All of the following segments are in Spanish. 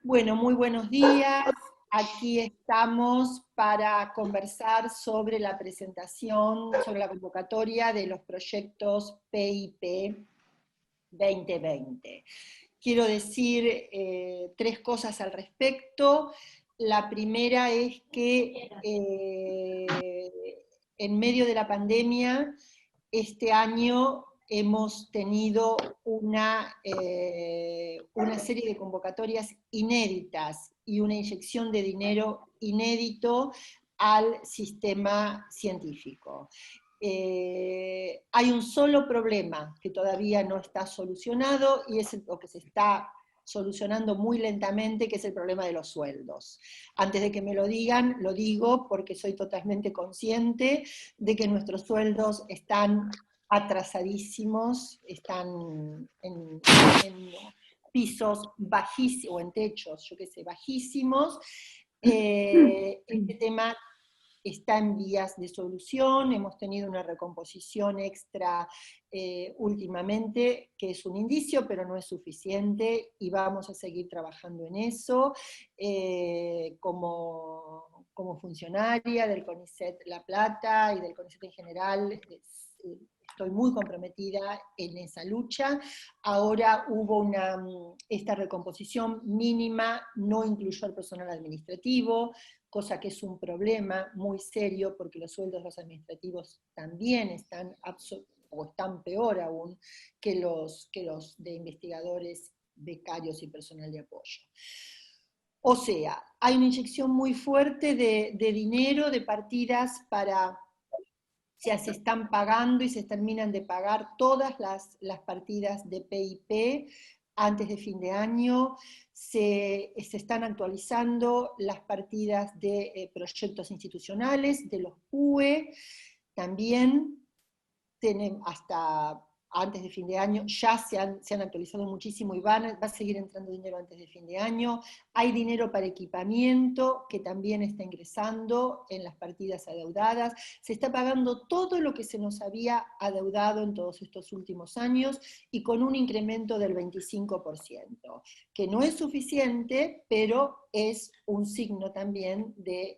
Bueno, muy buenos días. Aquí estamos para conversar sobre la presentación, sobre la convocatoria de los proyectos PIP 2020. Quiero decir tres cosas al respecto. La primera es que en medio de la pandemia, este año hemos tenido una serie de convocatorias inéditas y una inyección de dinero inédito al sistema científico. Hay un solo problema que todavía no está solucionado y es lo que se está solucionando muy lentamente, que es el problema de los sueldos. Antes de que me lo digan, lo digo porque soy totalmente consciente de que nuestros sueldos están atrasadísimos, están en pisos bajísimos, o en techos, yo qué sé, bajísimos. Este tema está en vías de solución, hemos tenido una recomposición extra últimamente, que es un indicio, pero no es suficiente, y vamos a seguir trabajando en eso. Como funcionaria del CONICET La Plata y del CONICET en general, estoy muy comprometida en esa lucha. Ahora hubo esta recomposición mínima, no incluyó al personal administrativo, cosa que es un problema muy serio, porque los sueldos de los administrativos también están, o están peor aún, que los de investigadores, becarios y personal de apoyo. O sea, hay una inyección muy fuerte de dinero, de partidas para... Ya se están pagando y se terminan de pagar todas las partidas de PIP antes de fin de año. Se están actualizando las partidas de proyectos institucionales, de los PUE, también hasta antes de fin de año, ya se han actualizado muchísimo y va a seguir entrando dinero antes de fin de año. Hay dinero para equipamiento que también está ingresando en las partidas adeudadas. Se está pagando todo lo que se nos había adeudado en todos estos últimos años y con un incremento del 25%, que no es suficiente, pero es un signo también del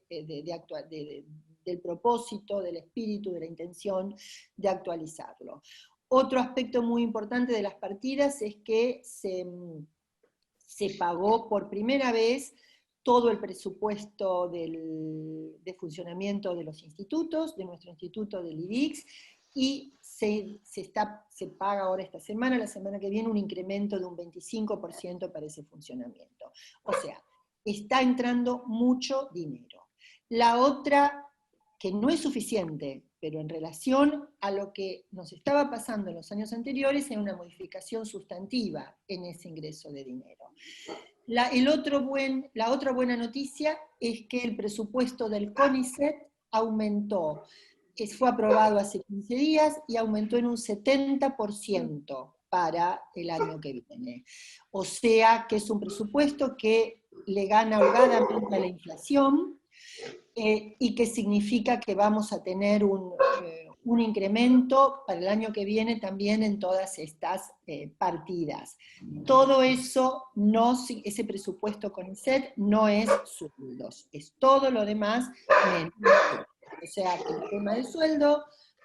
propósito, del espíritu, de la intención de actualizarlo. Otro aspecto muy importante de las partidas es que se pagó por primera vez todo el presupuesto de funcionamiento de los institutos, de nuestro instituto del IDIX, y se paga ahora esta semana, la semana que viene, un incremento de un 25% para ese funcionamiento. O sea, está entrando mucho dinero. La otra, que no es suficiente, pero en relación a lo que nos estaba pasando en los años anteriores, hay una modificación sustantiva en ese ingreso de dinero. La otra buena noticia es que el presupuesto del CONICET aumentó, fue aprobado hace 15 días y aumentó en un 70% para el año que viene. O sea que es un presupuesto que le gana holgadamente a la inflación, y que significa que vamos a tener un incremento para el año que viene también en todas estas partidas. Todo eso, ese presupuesto CONICET no es sueldos, es todo lo demás menos. O sea que el tema del sueldo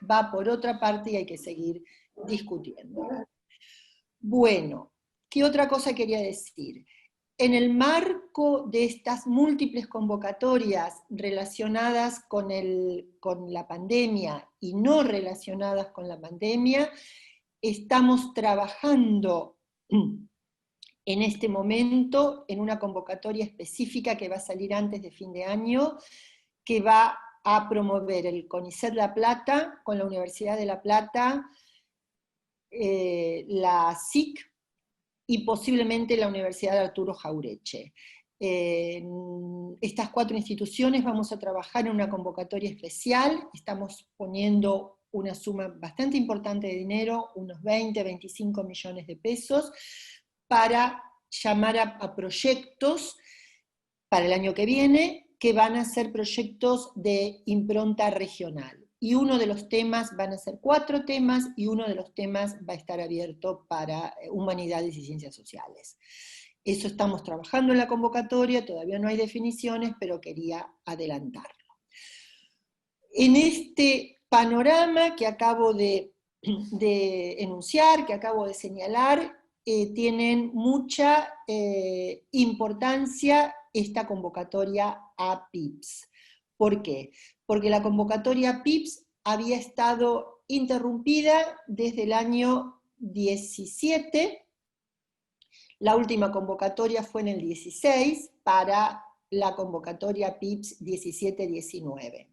va por otra parte y hay que seguir discutiendo. Bueno, ¿qué otra cosa quería decir? En el marco de estas múltiples convocatorias relacionadas con la pandemia y no relacionadas con la pandemia, estamos trabajando en este momento en una convocatoria específica que va a salir antes de fin de año, que va a promover el CONICET La Plata con la Universidad de La Plata, la SIC, y posiblemente la Universidad de Arturo Jauretche. Estas 4 instituciones vamos a trabajar en una convocatoria especial, estamos poniendo una suma bastante importante de dinero, unos 20, 25 millones de pesos, para llamar a proyectos para el año que viene, que van a ser proyectos de impronta regional. Y uno de los temas, van a ser 4 temas, y uno de los temas va a estar abierto para humanidades y ciencias sociales. Eso estamos trabajando en la convocatoria, todavía no hay definiciones, pero quería adelantarlo. En este panorama que acabo de enunciar, que acabo de señalar, tienen mucha importancia esta convocatoria a PIPS. ¿Por qué? Porque la convocatoria a PIPS había estado interrumpida desde el año 17, la última convocatoria fue en el 16 para la convocatoria PIPS 17-19.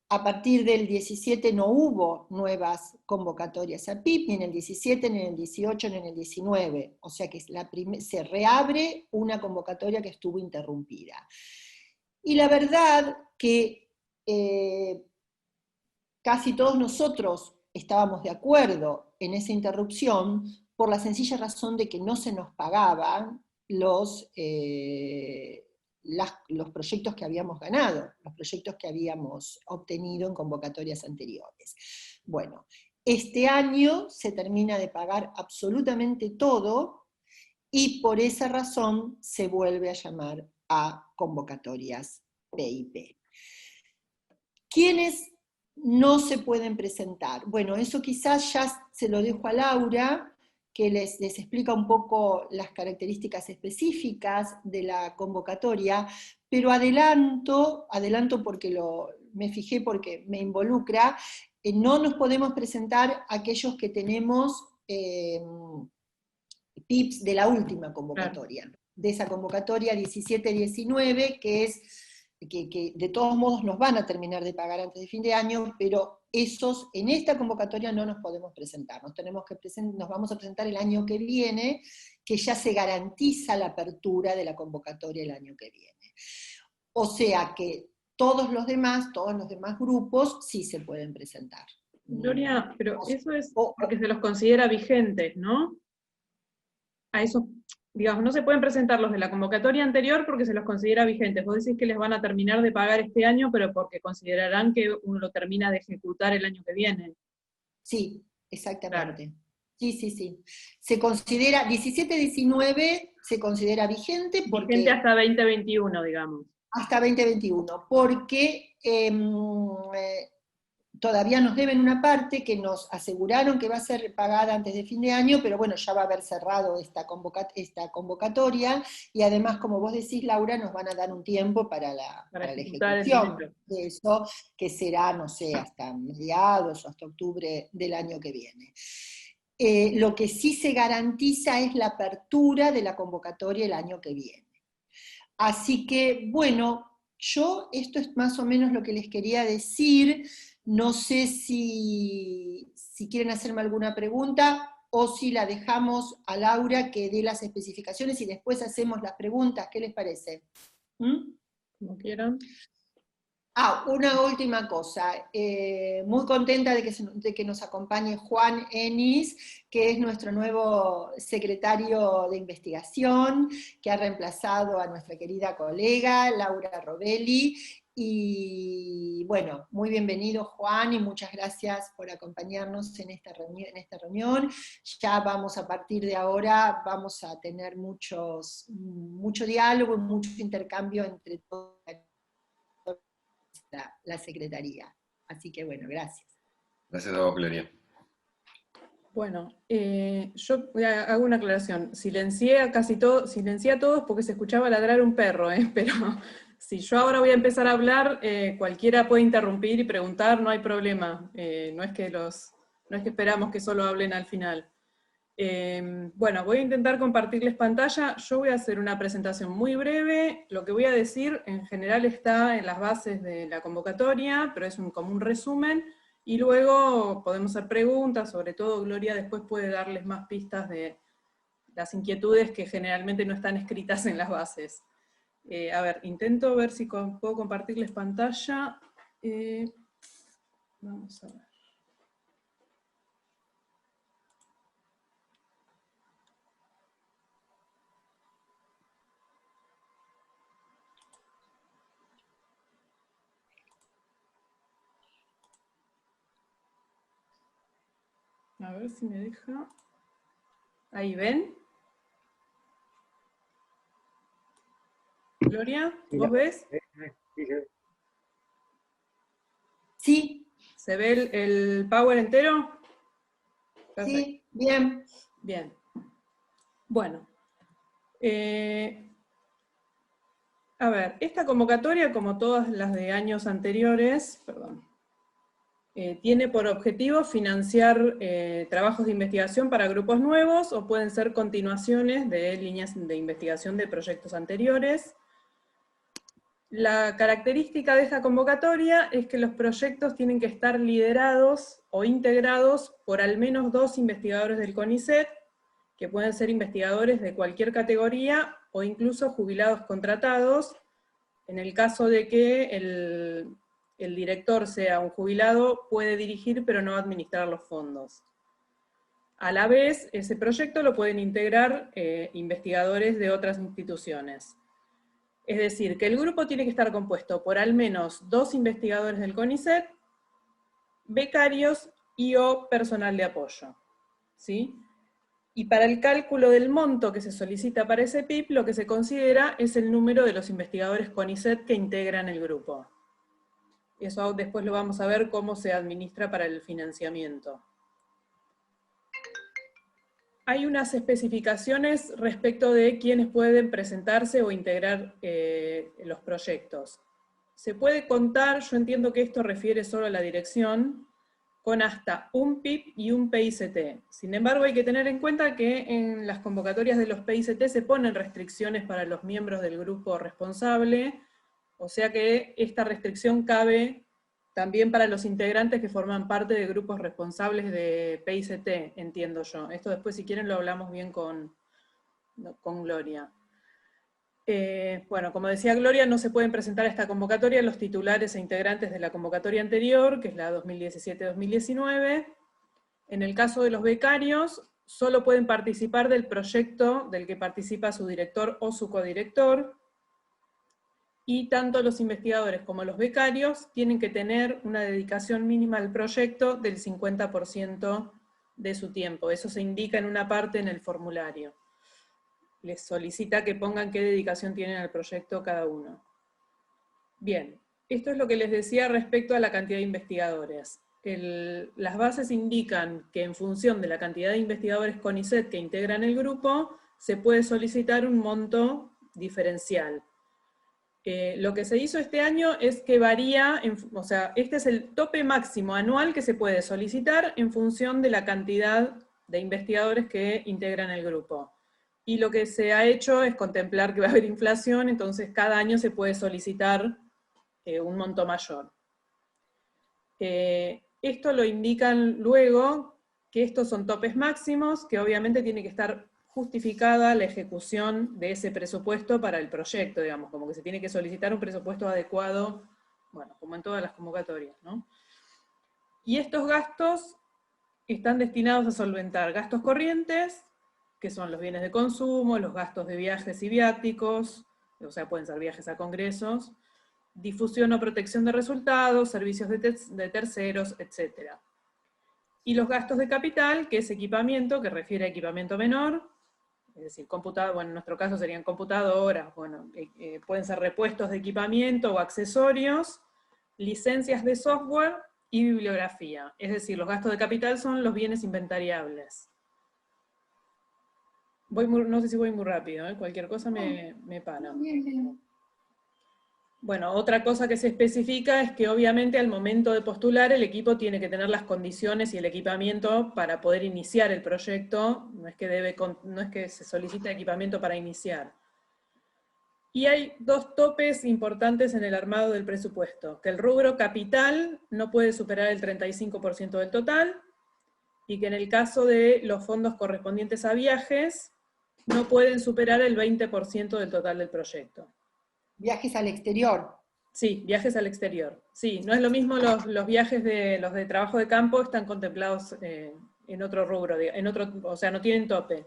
A partir del 17 no hubo nuevas convocatorias a PIP, ni en el 17, ni en el 18, ni en el 19, o sea que se reabre una convocatoria que estuvo interrumpida. Y la verdad que casi todos nosotros estábamos de acuerdo en esa interrupción por la sencilla razón de que no se nos pagaban los proyectos que habíamos ganado, los proyectos que habíamos obtenido en convocatorias anteriores. Bueno, este año se termina de pagar absolutamente todo y por esa razón se vuelve a llamar a convocatorias PIP. ¿Quiénes no se pueden presentar? Bueno, eso quizás ya se lo dejo a Laura, que les explica un poco las características específicas de la convocatoria, pero adelanto porque me fijé porque me involucra, no nos podemos presentar aquellos que tenemos PIPs de la última convocatoria, claro, de esa convocatoria 17-19, que de todos modos nos van a terminar de pagar antes de fin de año, pero esos en esta convocatoria no nos podemos presentar, nos vamos a presentar el año que viene, que ya se garantiza la apertura de la convocatoria el año que viene. O sea que todos los demás grupos sí se pueden presentar. Gloria, pero eso es porque se los considera vigentes, ¿no? A eso, digamos, no se pueden presentar los de la convocatoria anterior porque se los considera vigentes. Vos decís que les van a terminar de pagar este año, pero porque considerarán que uno lo termina de ejecutar el año que viene. Sí, exactamente. Claro. Sí. Se considera, 17-19 se considera vigente porque... Vigente hasta 2021, digamos. Hasta 2021, porque todavía nos deben una parte que nos aseguraron que va a ser pagada antes de fin de año, pero bueno, ya va a haber cerrado esta convocatoria, y además, como vos decís, Laura, nos van a dar un tiempo para la ejecución de eso, que será, no sé, hasta mediados o hasta octubre del año que viene. Lo que sí se garantiza es la apertura de la convocatoria el año que viene. Así que, bueno, esto es más o menos lo que les quería decir. No sé si quieren hacerme alguna pregunta o si la dejamos a Laura que dé las especificaciones y después hacemos las preguntas. ¿Qué les parece? Como quieran. Una última cosa, muy contenta de que nos acompañe Juan Enis, que es nuestro nuevo secretario de investigación, que ha reemplazado a nuestra querida colega Laura Robelli, y bueno, muy bienvenido Juan, y muchas gracias por acompañarnos en esta reunión. Ya vamos, a partir de ahora, vamos a tener mucho diálogo, mucho intercambio entre todos la Secretaría. Así que bueno, gracias. Gracias a vos, Gloria. Bueno, yo hago una aclaración. Silencié a todos porque se escuchaba ladrar un perro, pero si yo ahora voy a empezar a hablar, cualquiera puede interrumpir y preguntar, no hay problema. No es que esperamos que solo hablen al final. Bueno, voy a intentar compartirles pantalla. Yo voy a hacer una presentación muy breve. Lo que voy a decir en general está en las bases de la convocatoria, pero es como un resumen, y luego podemos hacer preguntas, sobre todo Gloria después puede darles más pistas de las inquietudes que generalmente no están escritas en las bases. A ver, intento ver si puedo compartirles pantalla. Vamos a ver. A ver si me deja. ¿Ahí ven? Gloria, ¿vos ves? Sí, ¿Se ve el Power entero? Perfecto. sí, bien. Bien. Bueno. A ver, esta convocatoria, como todas las de años anteriores, tiene por objetivo financiar trabajos de investigación para grupos nuevos o pueden ser continuaciones de líneas de investigación de proyectos anteriores. La característica de esta convocatoria es que los proyectos tienen que estar liderados o integrados por al menos 2 investigadores del CONICET, que pueden ser investigadores de cualquier categoría o incluso jubilados contratados. En el caso de que el director sea un jubilado, puede dirigir pero no administrar los fondos. A la vez, ese proyecto lo pueden integrar investigadores de otras instituciones. Es decir, que el grupo tiene que estar compuesto por al menos 2 investigadores del CONICET, becarios y o personal de apoyo. ¿Sí? Y para el cálculo del monto que se solicita para ese PIB, lo que se considera es el número de los investigadores CONICET que integran el grupo. Eso después lo vamos a ver cómo se administra para el financiamiento. Hay unas especificaciones respecto de quiénes pueden presentarse o integrar los proyectos. Se puede contar, yo entiendo que esto refiere solo a la dirección, con hasta un PIB y un PICT. Sin embargo, hay que tener en cuenta que en las convocatorias de los PICT se ponen restricciones para los miembros del grupo responsable, o sea que esta restricción cabe también para los integrantes que forman parte de grupos responsables de PICT, entiendo yo. Esto después, si quieren, lo hablamos bien con Gloria. Bueno, como decía Gloria, no se pueden presentar a esta convocatoria los titulares e integrantes de la convocatoria anterior, que es la 2017-2019. En el caso de los becarios, solo pueden participar del proyecto del que participa su director o su codirector, y tanto los investigadores como los becarios tienen que tener una dedicación mínima al proyecto del 50% de su tiempo. Eso se indica en una parte en el formulario. Les solicita que pongan qué dedicación tienen al proyecto cada uno. Bien, esto es lo que les decía respecto a la cantidad de investigadores. Las bases indican que en función de la cantidad de investigadores CONICET que integran el grupo, se puede solicitar un monto diferencial. Lo que se hizo este año es que varía, o sea, este es el tope máximo anual que se puede solicitar en función de la cantidad de investigadores que integran el grupo. Y lo que se ha hecho es contemplar que va a haber inflación, entonces cada año se puede solicitar un monto mayor. Esto lo indican luego, que estos son topes máximos, que obviamente tiene que estar justificada la ejecución de ese presupuesto para el proyecto, digamos, como que se tiene que solicitar un presupuesto adecuado, bueno, como en todas las convocatorias, ¿no? Y estos gastos están destinados a solventar gastos corrientes, que son los bienes de consumo, los gastos de viajes y viáticos, o sea, pueden ser viajes a congresos, difusión o protección de resultados, servicios de terceros, etc. Y los gastos de capital, que es equipamiento, que refiere a equipamiento menor, es decir, bueno, en nuestro caso serían computadoras, bueno, pueden ser repuestos de equipamiento o accesorios, licencias de software y bibliografía. Es decir, los gastos de capital son los bienes inventariables. No sé si voy muy rápido, cualquier cosa me para. Bueno, otra cosa que se especifica es que obviamente al momento de postular el equipo tiene que tener las condiciones y el equipamiento para poder iniciar el proyecto, no es que se solicita equipamiento para iniciar. Y hay 2 topes importantes en el armado del presupuesto, que el rubro capital no puede superar el 35% del total, y que en el caso de los fondos correspondientes a viajes, no pueden superar el 20% del total del proyecto. Viajes al exterior. Sí, viajes al exterior. Sí, no es lo mismo los viajes los de trabajo de campo, están contemplados en otro rubro, o sea, no tienen tope.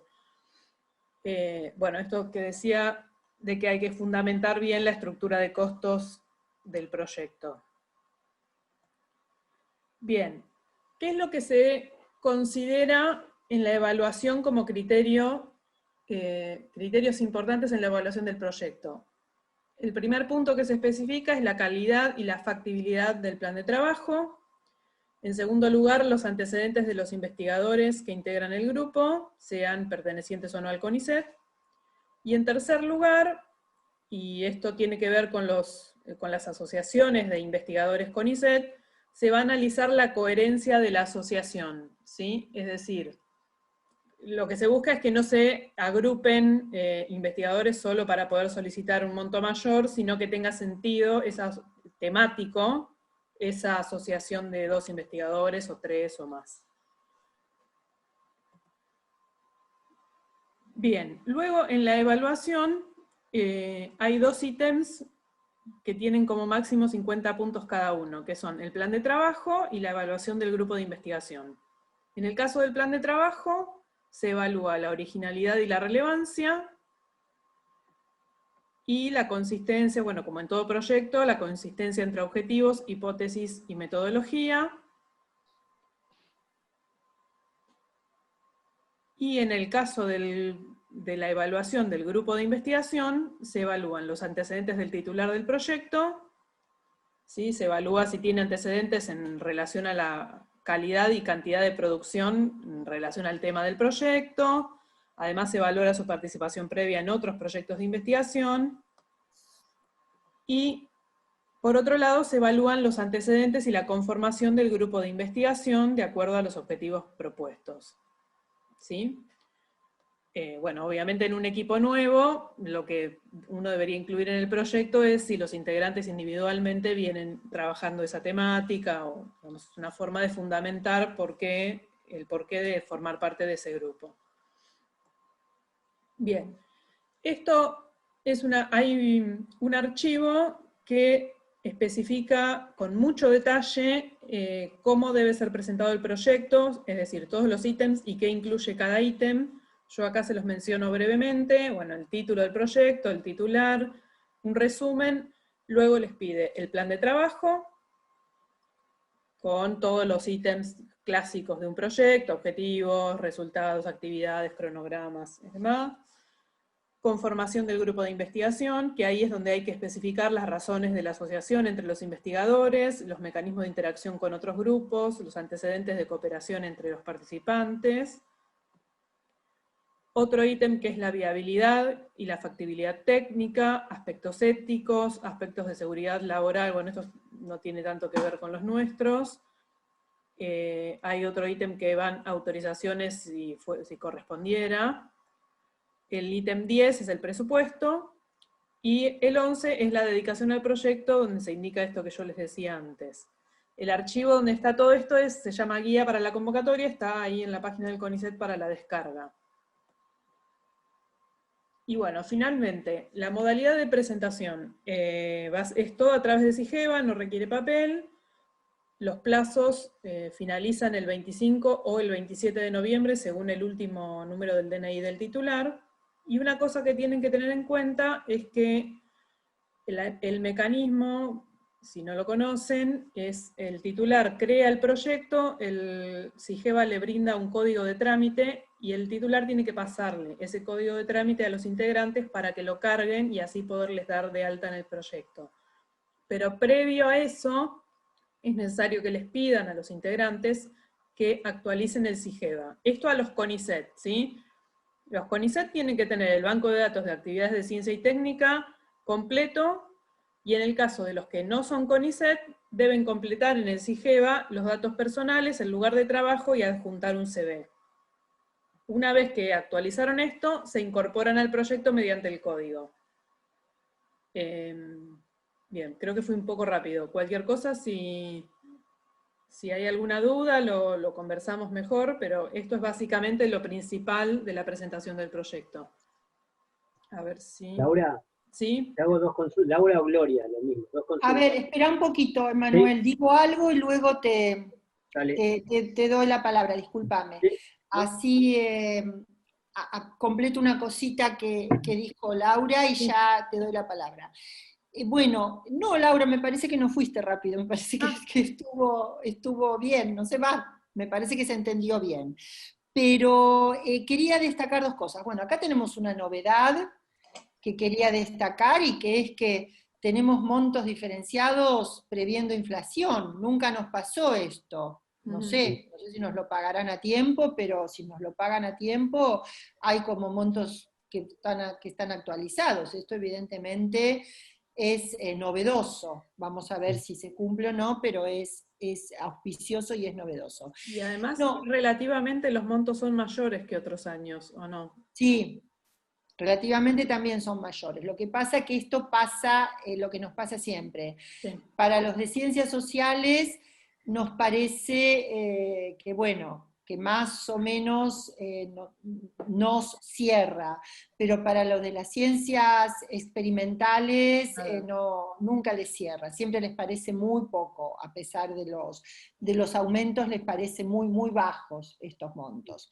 Bueno, esto que decía de que hay que fundamentar bien la estructura de costos del proyecto. Bien, ¿qué es lo que se considera en la evaluación como criterios importantes en la evaluación del proyecto? el primer punto que se especifica es la calidad y la factibilidad del plan de trabajo. En segundo lugar, los antecedentes de los investigadores que integran el grupo, sean pertenecientes o no al CONICET. Y en tercer lugar, y esto tiene que ver con las asociaciones de investigadores CONICET, se va a analizar la coherencia de la asociación, ¿sí? Es decir, lo que se busca es que no se agrupen investigadores solo para poder solicitar un monto mayor, sino que tenga sentido temático esa asociación de 2 investigadores, o 3 o más. Bien, luego en la evaluación hay 2 ítems que tienen como máximo 50 puntos cada uno, que son el plan de trabajo y la evaluación del grupo de investigación. En el caso del plan de trabajo, se evalúa la originalidad y la relevancia, y la consistencia, bueno, como en todo proyecto, la consistencia entre objetivos, hipótesis y metodología. Y en el caso de la evaluación del grupo de investigación, se evalúan los antecedentes del titular del proyecto, ¿sí? Se evalúa si tiene antecedentes en relación a la calidad y cantidad de producción en relación al tema del proyecto. Además se valora su participación previa en otros proyectos de investigación. Y por otro lado se evalúan los antecedentes y la conformación del grupo de investigación de acuerdo a los objetivos propuestos, ¿sí? Bueno, obviamente en un equipo nuevo, lo que uno debería incluir en el proyecto es si los integrantes individualmente vienen trabajando esa temática, o digamos, una forma de fundamentar el porqué de formar parte de ese grupo. Bien, esto es hay un archivo que especifica con mucho detalle cómo debe ser presentado el proyecto, es decir, todos los ítems y qué incluye cada ítem. Yo acá se los menciono brevemente, bueno, el título del proyecto, el titular, un resumen, luego les pide el plan de trabajo, con todos los ítems clásicos de un proyecto, objetivos, resultados, actividades, cronogramas y demás. Conformación del grupo de investigación, que ahí es donde hay que especificar las razones de la asociación entre los investigadores, los mecanismos de interacción con otros grupos, los antecedentes de cooperación entre los participantes. Otro ítem que es la viabilidad y la factibilidad técnica, aspectos éticos, aspectos de seguridad laboral, bueno, esto no tiene tanto que ver con los nuestros. Hay otro ítem que van autorizaciones si correspondiera. El ítem 10 es el presupuesto, y el 11 es la dedicación al proyecto, donde se indica esto que yo les decía antes. El archivo donde está todo esto se llama Guía para la Convocatoria, está ahí en la página del CONICET para la descarga. Y bueno, finalmente, la modalidad de presentación es todo a través de SIGEVA, no requiere papel. Los plazos finalizan el 25 o el 27 de noviembre, según el último número del DNI del titular. Y una cosa que tienen que tener en cuenta es que el mecanismo, si no lo conocen, es el titular crea el proyecto, el SIGEVA le brinda un código de trámite, y el titular tiene que pasarle ese código de trámite a los integrantes para que lo carguen y así poderles dar de alta en el proyecto. Pero previo a eso, es necesario que les pidan a los integrantes que actualicen el SIGEVA. Esto a los CONICET, ¿sí? Los CONICET tienen que tener el banco de datos de actividades de ciencia y técnica completo, y en el caso de los que no son CONICET, deben completar en el SIGEVA los datos personales, el lugar de trabajo y adjuntar un CV. Una vez que actualizaron esto, se incorporan al proyecto mediante el código. Bien, creo que fue un poco rápido. Cualquier cosa, si hay alguna duda, lo conversamos mejor, pero esto es básicamente lo principal de la presentación del proyecto. A ver si... Laura, ¿sí? te hago 2 consultas. Laura o Gloria, lo mismo. 2 consultas. A ver, espera un poquito, Emanuel, ¿Sí? digo algo y luego te doy la palabra, discúlpame. ¿Sí? Así completo una cosita que dijo Laura y ya te doy la palabra. Bueno, no, Laura, me parece que no fuiste rápido, me parece que estuvo bien, no sé más, me parece que se entendió bien. Pero quería destacar 2 cosas. Bueno, acá tenemos una novedad, que quería destacar, y que es que tenemos montos diferenciados previendo inflación. Nunca nos pasó esto. No sé si nos lo pagarán a tiempo, pero si nos lo pagan a tiempo, hay como montos que están actualizados. Esto evidentemente es novedoso. Vamos a ver si se cumple o no, pero es auspicioso y es novedoso. Y además, No, relativamente los montos son mayores que otros años, ¿o no? sí, relativamente también son mayores. Lo que pasa es que esto pasa, lo que nos pasa siempre. Sí. Para los de ciencias sociales nos parece que, bueno, que más o menos nos cierra, pero para los de las ciencias experimentales nunca les cierra, siempre les parece muy poco, a pesar de los aumentos les parece muy, muy bajos estos montos.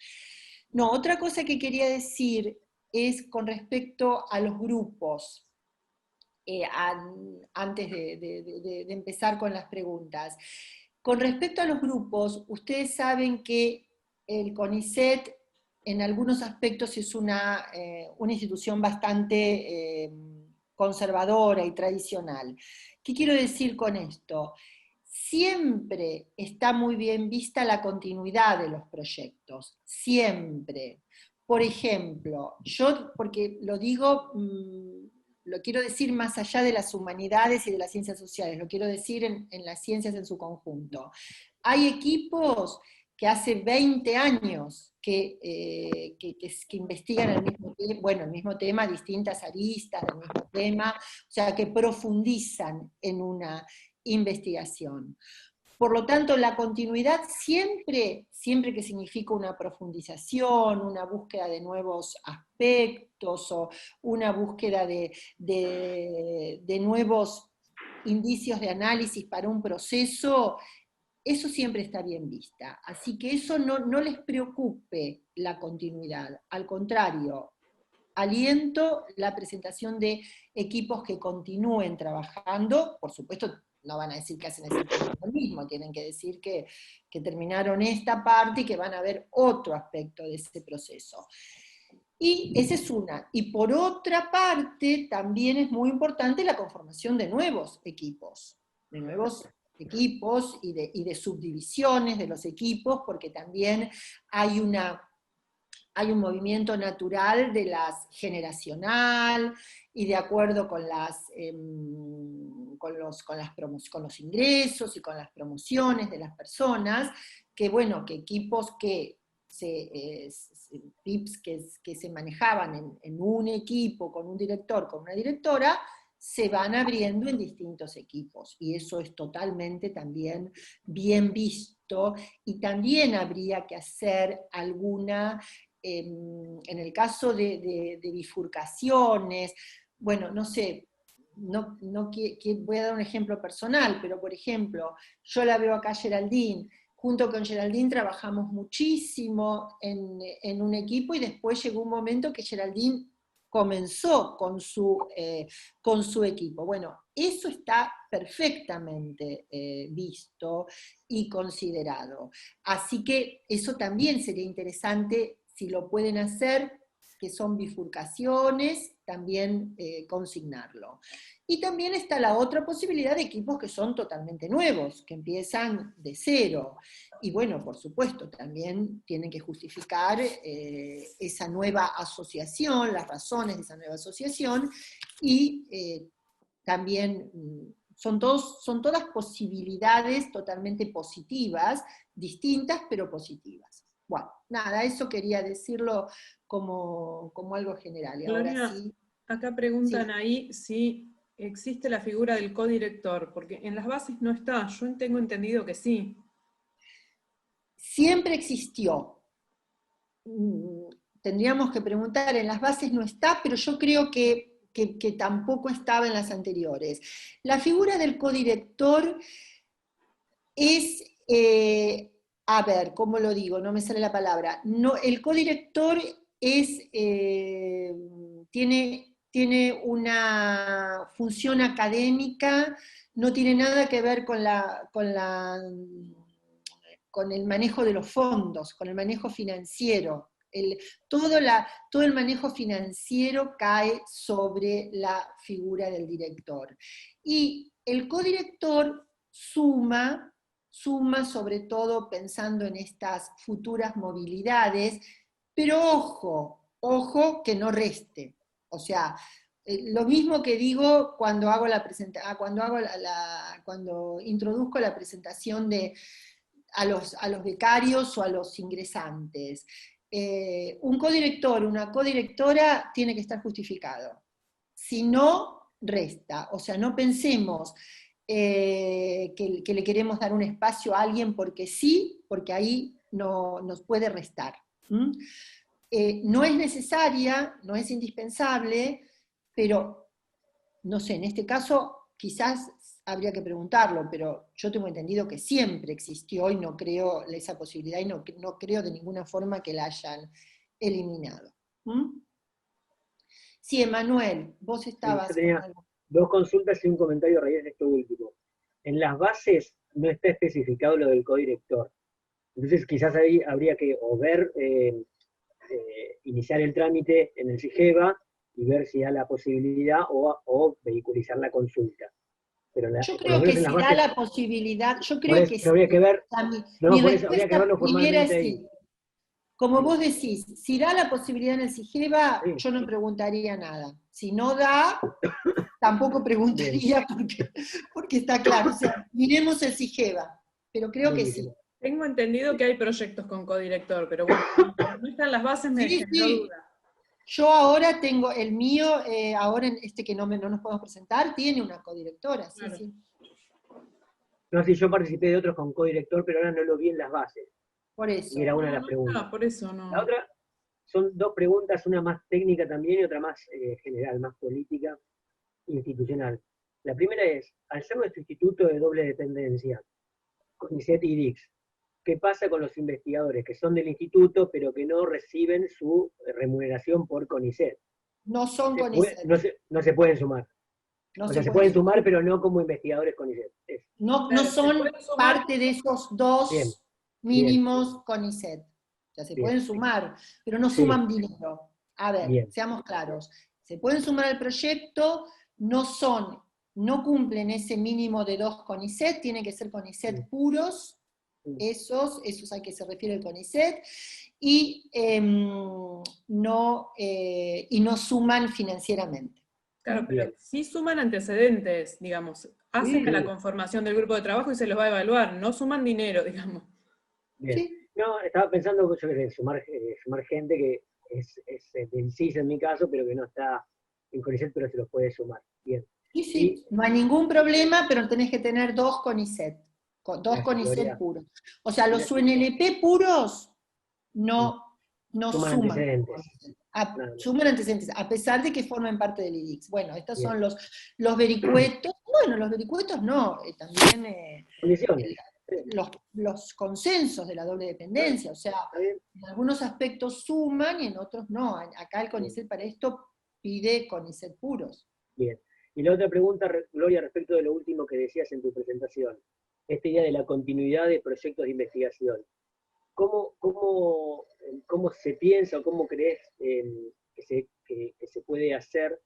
No, otra cosa que quería decir es con respecto a los grupos, antes de empezar con las preguntas. Con respecto a los grupos, ustedes saben que el CONICET en algunos aspectos es una institución bastante conservadora y tradicional. ¿Qué quiero decir con esto? Siempre está muy bien vista la continuidad de los proyectos, siempre. Por ejemplo, yo, porque lo digo, lo quiero decir más allá de las humanidades y de las ciencias sociales, lo quiero decir en las ciencias en su conjunto. Hay equipos que hace 20 años que investigan el mismo tema, distintas aristas del mismo tema, o sea, que profundizan en una investigación. Por lo tanto, la continuidad siempre que significa una profundización, una búsqueda de nuevos aspectos o una búsqueda de nuevos indicios de análisis para un proceso, eso siempre está bien vista. Así que eso no les preocupe la continuidad. Al contrario, aliento la presentación de equipos que continúen trabajando, por supuesto. No van a decir que hacen exactamente lo mismo, tienen que decir que terminaron esta parte y que van a ver otro aspecto de ese proceso. Y esa es una. Y por otra parte, también es muy importante la conformación de nuevos equipos y de subdivisiones de los equipos, porque también hay un movimiento natural de las generacional y de acuerdo con los ingresos y con las promociones de las personas, que bueno, que equipos PIPs que se manejaban en un equipo con un director, con una directora, se van abriendo en distintos equipos, y eso es totalmente también bien visto, y también habría que hacer alguna, en el caso de bifurcaciones, bueno, no sé, voy a dar un ejemplo personal, pero por ejemplo, yo la veo acá a Geraldine. Junto con Geraldine trabajamos muchísimo en un equipo, y después llegó un momento que Geraldine comenzó con su equipo. Bueno, eso está perfectamente visto y considerado. Así que eso también sería interesante, si lo pueden hacer, que son bifurcaciones, también consignarlo. Y también está la otra posibilidad de equipos que son totalmente nuevos, que empiezan de cero. Y bueno, por supuesto, también tienen que justificar esa nueva asociación, las razones de esa nueva asociación, y también son todas posibilidades totalmente positivas, distintas pero positivas. Bueno, nada, eso quería decirlo como algo general. Y Gloria, ahora sí. acá preguntan Sí. ahí si existe la figura del codirector, porque en las bases no está, yo tengo entendido que sí. Siempre existió. Tendríamos que preguntar, en las bases no está, pero yo creo que tampoco estaba en las anteriores. La figura del codirector es, a ver, ¿cómo lo digo? No me sale la palabra. No, el codirector tiene una función académica, no tiene nada que ver con el manejo de los fondos, con el manejo financiero todo el manejo financiero cae sobre la figura del director. Y el codirector suma sobre todo pensando en estas futuras movilidades, pero ojo que no reste. O sea, lo mismo que digo cuando hago cuando introduzco la presentación a los becarios o a los ingresantes. Un codirector, una codirectora tiene que estar justificado. Si no, resta. O sea, no pensemos que le queremos dar un espacio a alguien porque sí, porque ahí no, nos puede restar. No es necesaria, no es indispensable, pero, no sé, en este caso quizás habría que preguntarlo, pero yo tengo entendido que siempre existió y no creo esa posibilidad y no creo de ninguna forma que la hayan eliminado. Sí, Emanuel, vos estabas... Yo tenía 2 consultas y un comentario a raíz de esto último. En las bases no está especificado lo del codirector. Entonces quizás ahí habría que o ver, iniciar el trámite en el SIGEVA y ver si da la posibilidad o vehiculizar la consulta. Pero yo creo que si da la posibilidad, yo creo que sí. Habría que ver, Mi habría que verlo primera es formalmente sí. Como vos decís, si da la posibilidad en el SIGEVA, sí, yo no preguntaría nada. Si no da, tampoco preguntaría porque está claro. O sea, miremos el SIGEVA, pero creo que sí. Tengo entendido que hay proyectos con codirector, pero bueno, no están las bases, me generó duda. Yo ahora tengo el mío, ahora en este que no nos podemos presentar, tiene una codirectora, sí, Claro. sí. No sé, yo participé de otros con codirector, pero ahora no lo vi en las bases. Por eso. Y era una de las preguntas. No, por eso no. La otra son 2 preguntas, una más técnica también y otra más general, más política, institucional. La primera es, al ser nuestro instituto de doble dependencia, CONICET y DICS, ¿qué pasa con los investigadores que son del instituto pero que no reciben su remuneración por CONICET? No son CONICET. No se pueden sumar. No o sea, se pueden sumar, pero no como investigadores CONICET. No son parte de esos 2 mínimos CONICET. O sea, se pueden sumar, pero no suman dinero. A ver, seamos claros. Se pueden sumar al proyecto, no cumplen ese mínimo de 2 CONICET, tienen que ser CONICET puros, esos a que se refiere el CONICET, y no suman financieramente. Claro, pero sí suman antecedentes, digamos. Hacen la conformación del grupo de trabajo y se los va a evaluar, no suman dinero, digamos. Bien. Sí. No, estaba pensando en sumar gente que es del CIS en mi caso, pero que no está en CONICET, pero se los puede sumar. Bien. Sí, no hay ningún problema, pero tenés que tener 2 CONICET. 2 CONICET puros. O sea, los UNLP puros no suman antecedentes. Suman antecedentes, a pesar de que formen parte del IDICS. Bueno, estos son los vericuetos. Bueno, los vericuetos no, también los consensos de la doble dependencia. O sea, en algunos aspectos suman y en otros no. Acá el CONICET para esto pide CONICET puros. Bien. Y la otra pregunta, Gloria, respecto de lo último que decías en tu presentación, esta idea de la continuidad de proyectos de investigación. ¿Cómo se piensa o cómo crees que se puede hacer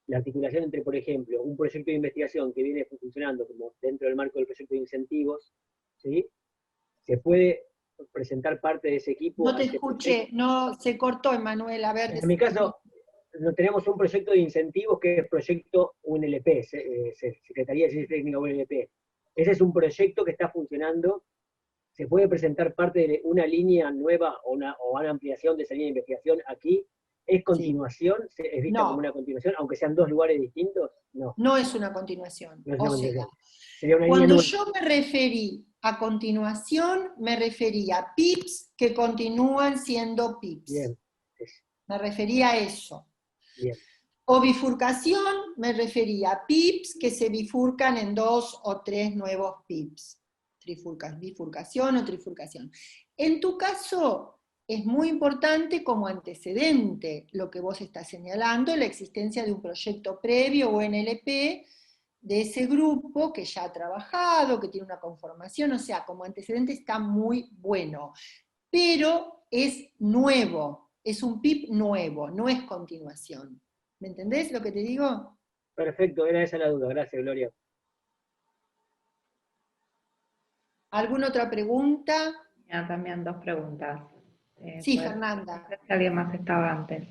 la articulación entre, por ejemplo, un proyecto de investigación que viene funcionando como dentro del marco del proyecto de incentivos, ¿sí? ¿Se puede presentar parte de ese equipo? No te escuché, no, se cortó, Emanuel, a ver. En mi caso, tenemos un proyecto de incentivos que es proyecto UNLP, Secretaría de Ciencia Técnica UNLP. Ese es un proyecto que está funcionando. ¿Se puede presentar parte de una línea nueva o una ampliación de esa línea de investigación aquí? ¿Es continuación? ¿Es vista como una continuación, aunque sean 2 lugares distintos? No. No es una continuación. No es una continuación. Sería una cuando línea yo me referí a continuación, me refería a PIPs que continúan siendo PIPs. Bien. Me refería a eso. Bien. O bifurcación, me refería a PIPs que se bifurcan en 2 o 3 nuevos PIPs. Bifurcación o trifurcación. En tu caso, es muy importante como antecedente lo que vos estás señalando, la existencia de un proyecto previo o NLP de ese grupo que ya ha trabajado, que tiene una conformación, o sea, como antecedente está muy bueno, pero es nuevo. Es un PIB nuevo, no es continuación. ¿Me entendés lo que te digo? Perfecto, era esa la duda. Gracias, Gloria. ¿Alguna otra pregunta? También dos preguntas. Sí, Pues, Fernanda. no sé si alguien más estaba antes.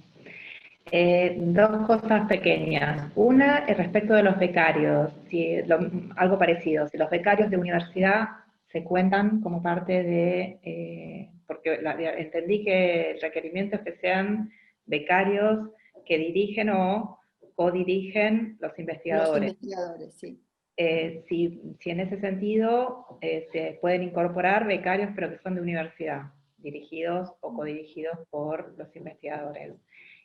Dos cosas pequeñas. Una, respecto de los becarios, algo parecido. Si los becarios de universidad se cuentan como parte de, porque entendí que el requerimiento es que sean becarios que dirigen o codirigen los Los investigadores. investigadores, sí. Si en ese sentido se pueden incorporar becarios, pero que son de universidad, dirigidos o codirigidos por los investigadores.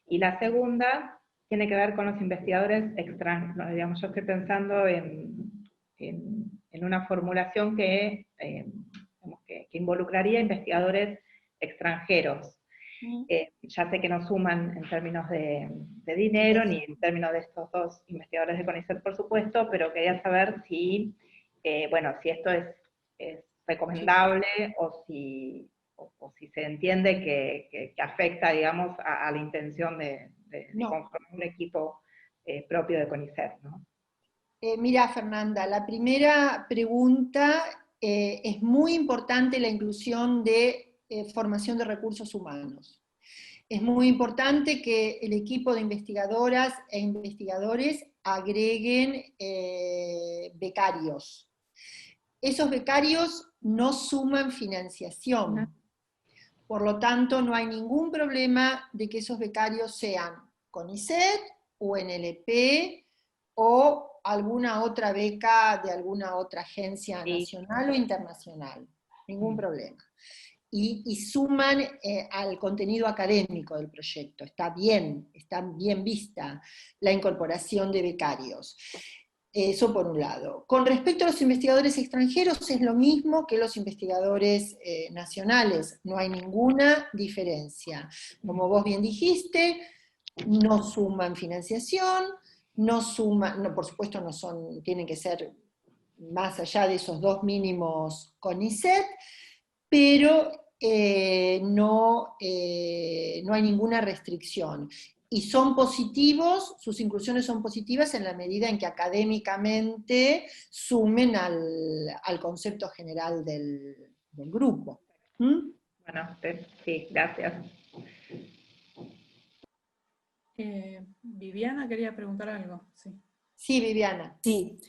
Y la segunda tiene que ver con los investigadores extranjeros. Digamos, yo estoy pensando en una formulación que involucraría investigadores extranjeros. Ya sé que no suman en términos de dinero, ni en términos de estos dos investigadores de CONICET, por supuesto, pero quería saber si, si esto es recomendable o si se entiende que afecta, digamos, a la intención de conformar un equipo propio de CONICET, ¿no? Mira, Fernanda, la primera pregunta, es muy importante la inclusión de formación de recursos humanos. Es muy importante que el equipo de investigadoras e investigadores agreguen becarios. Esos becarios no suman financiación. Por lo tanto, no hay ningún problema de que esos becarios sean CONICET, UNLP o alguna otra beca de alguna otra agencia nacional o internacional. Ningún problema. Y suman al contenido académico del proyecto. Está bien vista la incorporación de becarios. Eso por un lado. Con respecto a los investigadores extranjeros, es lo mismo que los investigadores nacionales, no hay ninguna diferencia. Como vos bien dijiste, no suman financiación, no suman, no, por supuesto no son, tienen que ser más allá de esos dos mínimos CONICET, pero no hay ninguna restricción. Y son positivos, sus inclusiones son positivas en la medida en que académicamente sumen al concepto general del grupo. Bueno, sí, gracias. Viviana quería preguntar algo, sí. Sí, Viviana. Sí,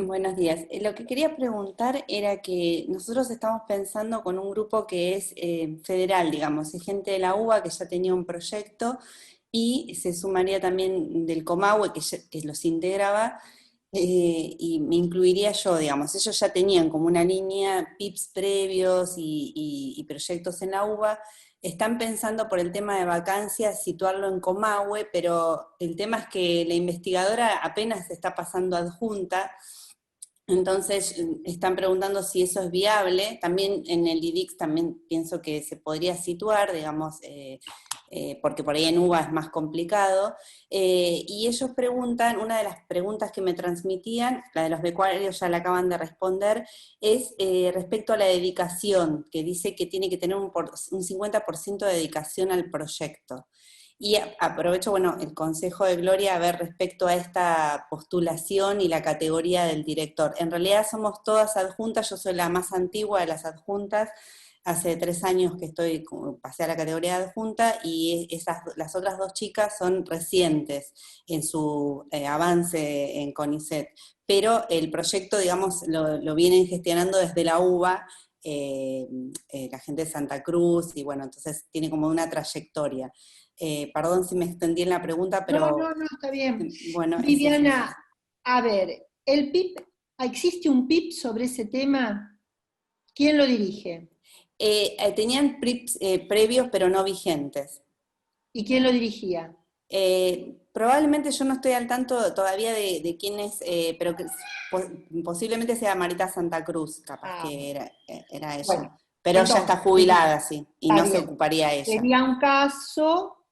buenos días. Lo que quería preguntar era que nosotros estamos pensando con un grupo que es federal, digamos, es gente de la UBA que ya tenía un proyecto y se sumaría también del Comahue que los integraba y me incluiría yo, digamos. Ellos ya tenían como una línea PIPs previos y proyectos en la UBA. Están pensando por el tema de vacancias situarlo en Comahue, pero el tema es que la investigadora apenas está pasando adjunta, entonces están preguntando si eso es viable. También en el IDIX también pienso que se podría situar, digamos, porque por ahí en UBA es más complicado, y ellos preguntan, una de las preguntas que me transmitían, la de los becarios ya la acaban de responder, es respecto a la dedicación, que dice que tiene que tener un 50% de dedicación al proyecto. Y aprovecho, bueno, el consejo de Gloria a ver respecto a esta postulación y la categoría del director. En realidad somos todas adjuntas, yo soy la más antigua de las adjuntas, hace 3 años que pasé a la categoría de adjunta, y las otras dos chicas son recientes en su avance en CONICET, pero el proyecto, digamos, lo vienen gestionando desde la UBA, la gente de Santa Cruz, y bueno, entonces tiene como una trayectoria. Perdón si me extendí en la pregunta, pero... No, está bien. Bueno, Viviana, a ver, el PIB, ¿existe un PIB sobre ese tema? ¿Quién lo dirige? Tenían PRIPs previos, pero no vigentes. ¿Y quién lo dirigía? Probablemente yo no estoy al tanto todavía de quién es, pero que posiblemente sea Marita Santa Cruz, capaz que era ella. Bueno, pero entonces, ya está jubilada, sí, y no se ocuparía ella.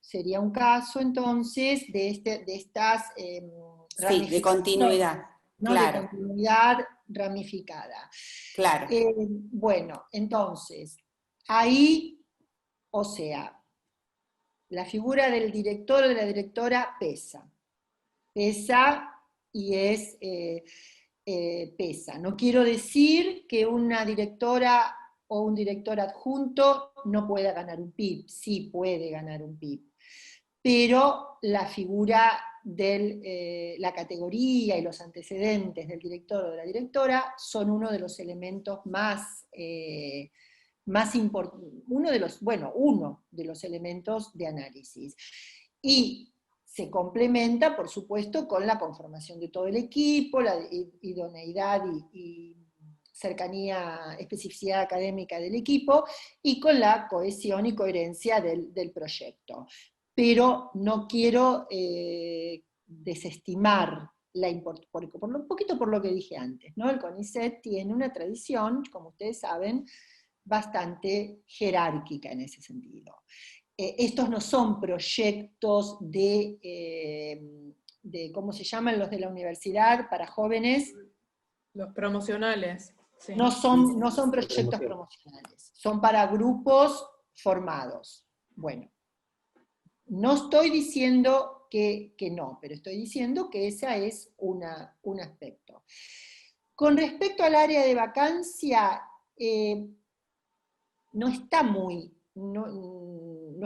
Sería un caso entonces de estas sí, de continuidad, ¿no? Claro. De continuidad ramificada. Claro. Bueno, entonces, ahí, o sea, La figura del director o de la directora pesa y pesa. No quiero decir que una directora o un director adjunto no pueda ganar un PIB, sí puede ganar un PIB, pero la figura de la categoría y los antecedentes del director o de la directora son uno de los elementos uno de los elementos de análisis. Y se complementa, por supuesto, con la conformación de todo el equipo, la idoneidad y cercanía, especificidad académica del equipo, y con la cohesión y coherencia del proyecto. Pero no quiero desestimar un poquito por lo que dije antes, ¿no? El CONICET tiene una tradición, como ustedes saben, bastante jerárquica en ese sentido. Estos no son proyectos de, ¿cómo se llaman los de la universidad para jóvenes? Los promocionales. Sí. No son proyectos promocionales, son para grupos formados. Bueno, no estoy diciendo que no, pero estoy diciendo que ese es un aspecto. Con respecto al área de vacancia, no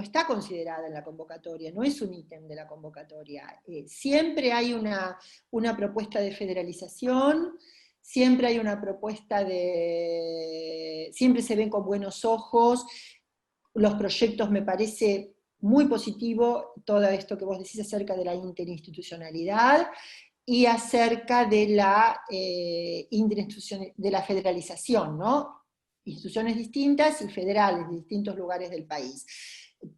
está considerada en la convocatoria, no es un ítem de la convocatoria. Siempre hay una propuesta de federalización, siempre hay una propuesta siempre se ven con buenos ojos, los proyectos me parece muy positivo, todo esto que vos decís acerca de la interinstitucionalidad, y acerca de la federalización, ¿no? Instituciones distintas y federales de distintos lugares del país.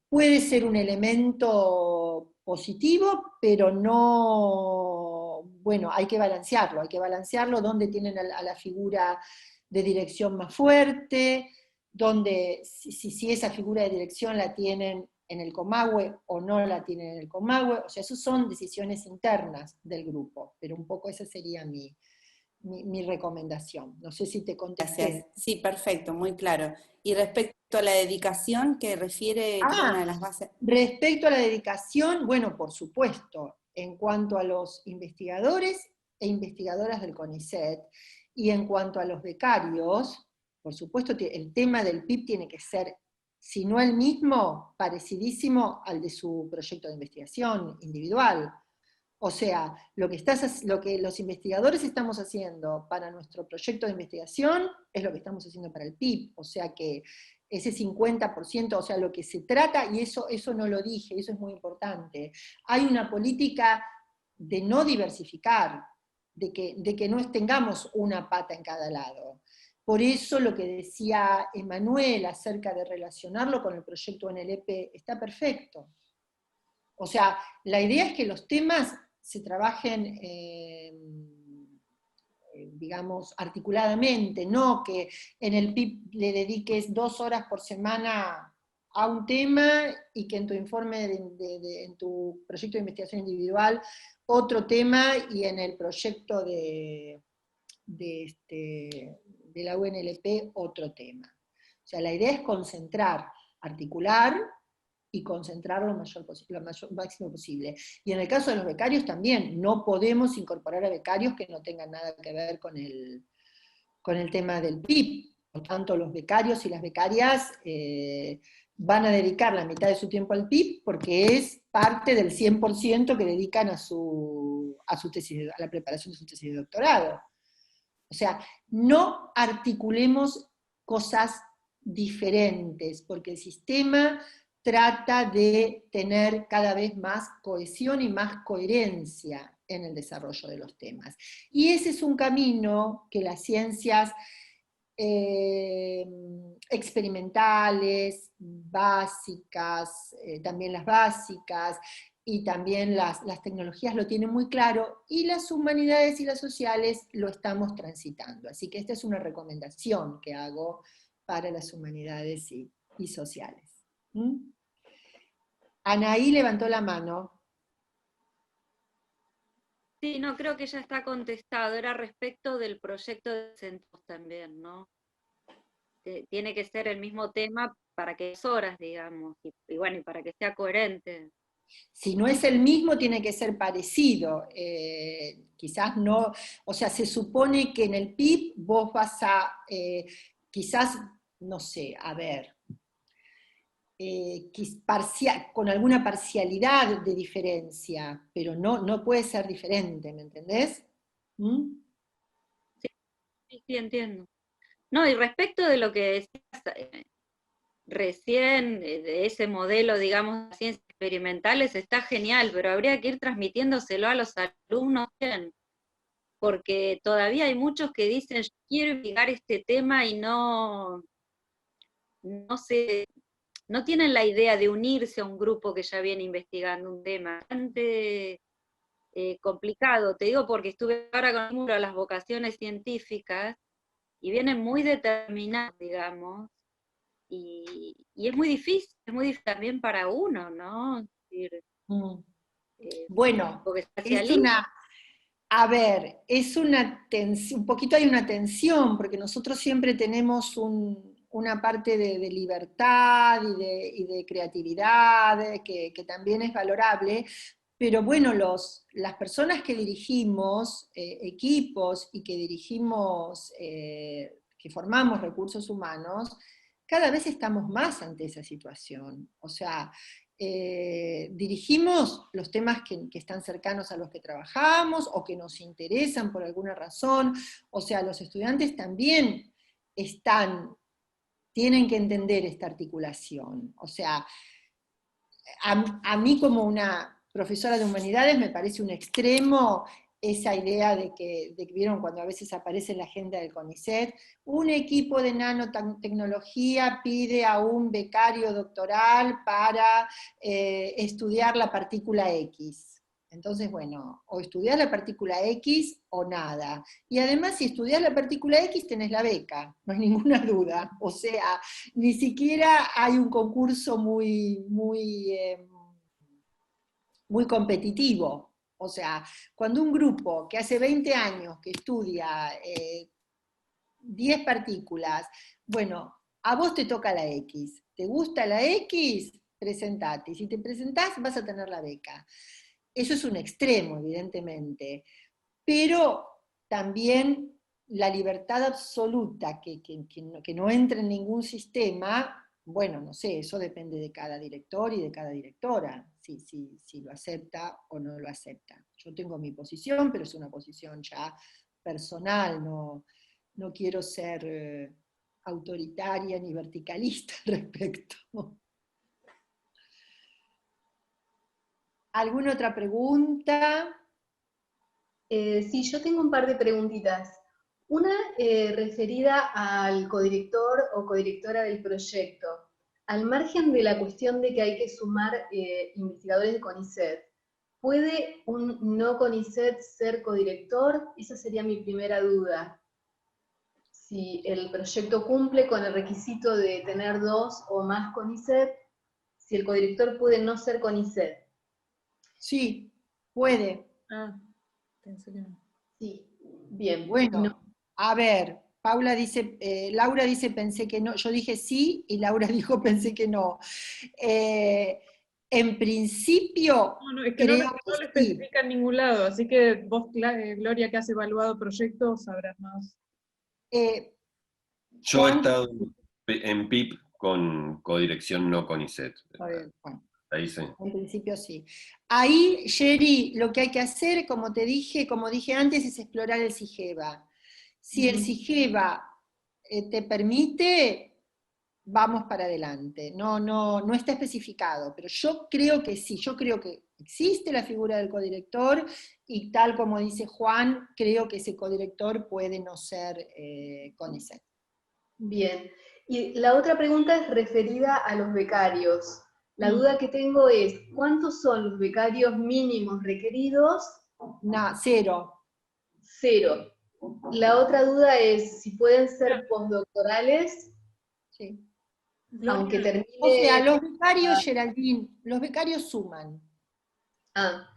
Puede ser un elemento positivo, pero no, bueno, hay que balancearlo, donde tienen a la figura de dirección más fuerte, donde si esa figura de dirección la tienen en el Comahue o no la tienen en el Comahue, o sea, eso son decisiones internas del grupo, pero un poco esa sería mi recomendación. No sé si te contesté. Gracias. Sí, perfecto, muy claro. Y respecto a la dedicación que refiere, que es una de las bases. Respecto a la dedicación, bueno, por supuesto, en cuanto a los investigadores e investigadoras del CONICET, y en cuanto a los becarios, por supuesto, el tema del PIB tiene que ser, si no el mismo, parecidísimo al de su proyecto de investigación individual. O sea, lo que los investigadores estamos haciendo para nuestro proyecto de investigación es lo que estamos haciendo para el PIB. O sea que ese 50%, o sea, lo que se trata, y eso no lo dije, eso es muy importante, hay una política de no diversificar, de que no tengamos una pata en cada lado. Por eso lo que decía Emanuel acerca de relacionarlo con el proyecto NLP está perfecto. O sea, la idea es que los temas se trabajen, digamos, articuladamente, no que en el PIB le dediques 2 horas por semana a un tema y que en tu informe, en tu proyecto de investigación individual, otro tema, y en el proyecto de la UNLP otro tema. O sea, la idea es concentrar, articular, y concentrar lo máximo posible. Y en el caso de los becarios también, no podemos incorporar a becarios que no tengan nada que ver con el tema del PIB. Por tanto, los becarios y las becarias van a dedicar la mitad de su tiempo al PIB porque es parte del 100% que dedican a la preparación de su tesis de doctorado. O sea, no articulemos cosas diferentes, porque el sistema trata de tener cada vez más cohesión y más coherencia en el desarrollo de los temas. Y ese es un camino que las ciencias experimentales, básicas, también las básicas, y también las tecnologías lo tienen muy claro, y las humanidades y las sociales lo estamos transitando. Así que esta es una recomendación que hago para las humanidades y sociales. Anaí levantó la mano. Sí, no, creo que ya está contestado. Era respecto del proyecto de centros también, ¿no? tiene que ser el mismo tema para que es horas, digamos, y bueno, y para que sea coherente. Si no es el mismo, tiene que ser parecido. Quizás no, o sea, se supone que en el PIB vos vas a, quizás, no sé, a ver, con alguna parcialidad de diferencia, pero no puede ser diferente, ¿me entendés? ¿Mm? Sí, sí, entiendo. No, y respecto de lo que decías recién, de ese modelo, digamos, de ciencias experimentales, está genial, pero habría que ir transmitiéndoselo a los alumnos bien, porque todavía hay muchos que dicen, yo quiero investigar este tema y no sé, no tienen la idea de unirse a un grupo que ya viene investigando un tema. Bastante complicado, te digo porque estuve ahora con el muro a las vocaciones científicas y vienen muy determinados, digamos, y es muy difícil también para uno, ¿no? Es decir, Mm. Bueno, porque se es alienta. una, a ver, es una tensión, un poquito hay una tensión, porque nosotros siempre tenemos una parte de libertad y de creatividad que también es valorable, pero bueno, las personas que dirigimos equipos y que dirigimos, que formamos recursos humanos, cada vez estamos más ante esa situación. O sea, dirigimos los temas que están cercanos a los que trabajamos o que nos interesan por alguna razón. O sea, los estudiantes también tienen que entender esta articulación. O sea, a mí como una profesora de humanidades me parece un extremo esa idea de que vieron cuando a veces aparece en la agenda del CONICET, un equipo de nanotecnología pide a un becario doctoral para estudiar la partícula X. Entonces, bueno, o estudiás la partícula X o nada. Y además, si estudiás la partícula X, tenés la beca, no hay ninguna duda. O sea, ni siquiera hay un concurso muy competitivo. O sea, cuando un grupo que hace 20 años que estudia 10 partículas, bueno, a vos te toca la X. ¿Te gusta la X? Presentate. Y si te presentás, vas a tener la beca. Eso es un extremo, evidentemente. Pero también la libertad absoluta, que no entre en ningún sistema, bueno, no sé, eso depende de cada director y de cada directora, si lo acepta o no lo acepta. Yo tengo mi posición, pero es una posición ya personal, no quiero ser autoritaria ni verticalista al respecto. ¿Alguna otra pregunta? Sí, yo tengo un par de preguntitas. Una referida al codirector o codirectora del proyecto. Al margen de la cuestión de que hay que sumar investigadores de CONICET, ¿puede un no CONICET ser codirector? Esa sería mi primera duda. Si el proyecto cumple con el requisito de tener 2 o más CONICET, si el codirector puede no ser CONICET. Sí, puede. Ah, pensé que no. Sí, bien. Bueno, No. a ver, Laura dice pensé que no, yo dije sí y Laura dijo pensé que no. En principio, No, es que no creo lo que sí. especifica en ningún lado, así que vos, Gloria, que has evaluado proyectos, sabrás más. Yo he Juan, estado en PIP con codirección no CONICET. bueno, Ahí sí. en principio sí. Ahí, Sherry, lo que hay que hacer, como dije antes, es explorar el SIGEVA. Si el SIGEVA te permite, vamos para adelante. No está especificado, pero yo creo que sí, yo creo que existe la figura del codirector y tal como dice Juan, creo que ese codirector puede no ser CONICET. Bien. Y la otra pregunta es referida a los becarios. La duda que tengo es, ¿cuántos son los becarios mínimos requeridos? No, 0. 0. La otra duda es si pueden ser postdoctorales, Sí. aunque termine... O sea, los becarios, Geraldine, los becarios suman, Ah,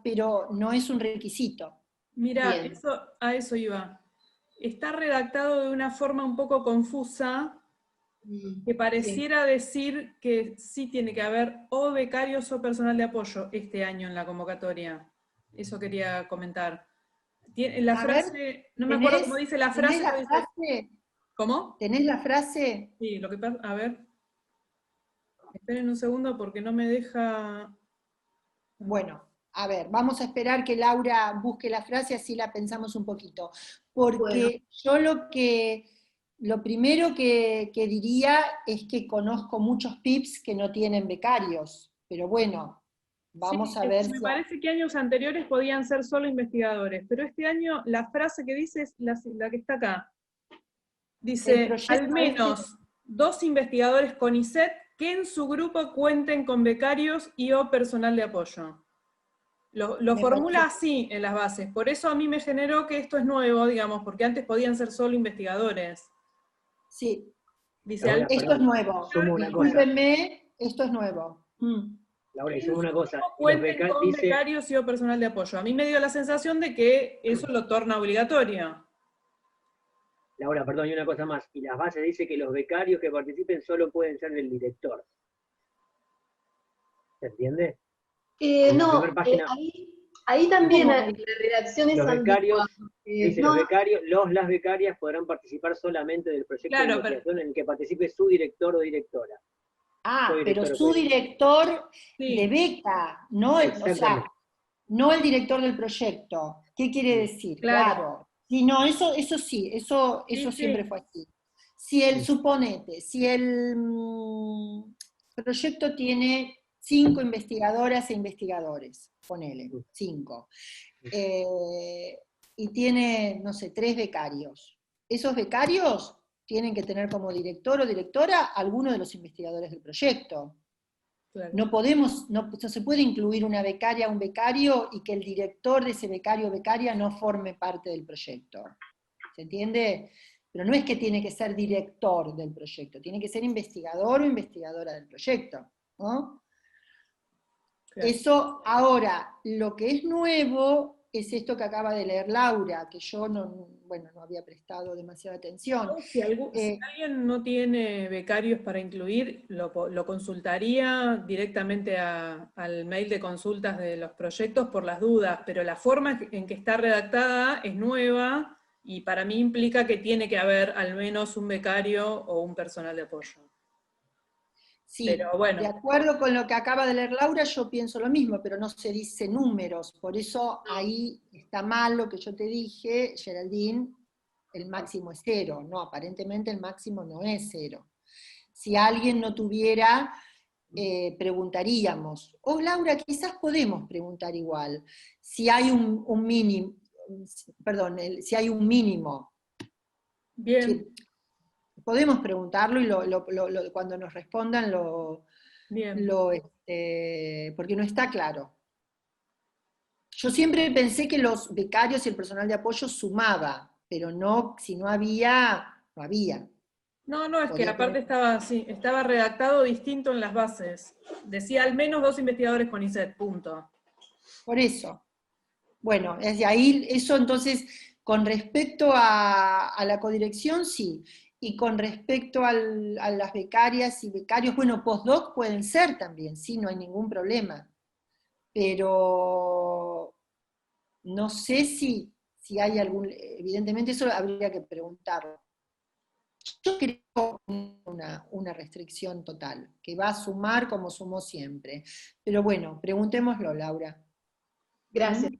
pero no es un requisito. Mira, bien. a eso iba. está redactado de una forma un poco confusa, que pareciera decir que sí tiene que haber o becarios o personal de apoyo este año en la convocatoria. Eso quería comentar. La A frase, ver, no me acuerdo ¿tenés- cómo dice la tenés frase. la pero dice, frase? ¿cómo? ¿Tenés la frase? Sí, lo que pasa, a ver. Esperen un segundo porque no me deja... Bueno, a ver, vamos a esperar que Laura busque la frase, así la pensamos un poquito. Porque yo lo primero que diría es que conozco muchos PIBs que no tienen becarios, pero bueno, vamos Sí, a ver me si... parece que años anteriores podían ser solo investigadores, pero este año la frase que dice es la que está acá. El Dice, proyecto al menos 2 investigadores con ISET que en su grupo cuenten con becarios y o personal de apoyo. Lo Me formula parece- así en las bases, por eso a mí me generó que esto es nuevo, digamos, porque antes podían ser solo investigadores. Sí, Dice, Laura, esto es perdón, nuevo. sumo una cosa. Discúlpenme, esto es nuevo. Laura, y que sumo una cosa. Los cuenten con dice, becarios y o personal de apoyo. A mí me dio la sensación de que eso lo torna obligatorio. Laura, perdón, y una cosa más. Y las bases dice que los becarios que participen solo pueden ser del director. ¿Se entiende? En la No, primera página, ahí también ¿Cómo? la redacción es los ambigua. becarios, dice, No, las becarias podrán participar solamente del proyecto de Claro, pero investigación en el que participe su director o directora. Ah, pero Co-director o su co-directora. director de sí, beca, no el, o sea, Exactamente. no el director del proyecto. ¿Qué quiere decir? claro. Claro. Sí, no, eso sí, eso Sí, siempre sí. fue así. Si suponete, si el proyecto tiene 5 investigadoras e investigadores, ponele, 5, y tiene, no sé, 3 becarios. Esos becarios tienen que tener como director o directora alguno de los investigadores del proyecto. Claro. No se puede incluir una becaria o un becario y que el director de ese becario o becaria no forme parte del proyecto. ¿Se entiende? Pero no es que tiene que ser director del proyecto, tiene que ser investigador o investigadora del proyecto, ¿no? Claro. Eso, ahora, lo que es nuevo es esto que acaba de leer Laura, que yo no había prestado demasiada atención. Si alguien no tiene becarios para incluir, lo consultaría directamente al mail de consultas de los proyectos por las dudas, pero la forma en que está redactada es nueva y para mí implica que tiene que haber al menos un becario o un personal de apoyo. Sí, pero bueno. de acuerdo con lo que acaba de leer Laura, yo pienso lo mismo, pero no se dice números, por eso ahí está mal lo que yo te dije, Geraldine, el máximo es 0, no, aparentemente el máximo no es 0. Si alguien no tuviera, preguntaríamos, o Laura, quizás podemos preguntar igual, si hay un mínimo, perdón, si hay un mínimo. Bien. Si, podemos preguntarlo y cuando nos respondan porque no está claro. Yo siempre pensé que los becarios y el personal de apoyo sumaba, pero no, si no había, no había. No, es que aparte estaba redactado distinto en las bases. Decía al menos 2 investigadores con ISET, punto. Por eso. Bueno, desde ahí, eso entonces, con respecto a la codirección, sí. Y con respecto a las becarias y becarios, bueno, postdoc pueden ser también, sí, no hay ningún problema. Pero no sé si hay algún, evidentemente eso habría que preguntarlo. Yo creo una restricción total, que va a sumar como sumó siempre. Pero bueno, preguntémoslo, Laura. Gracias.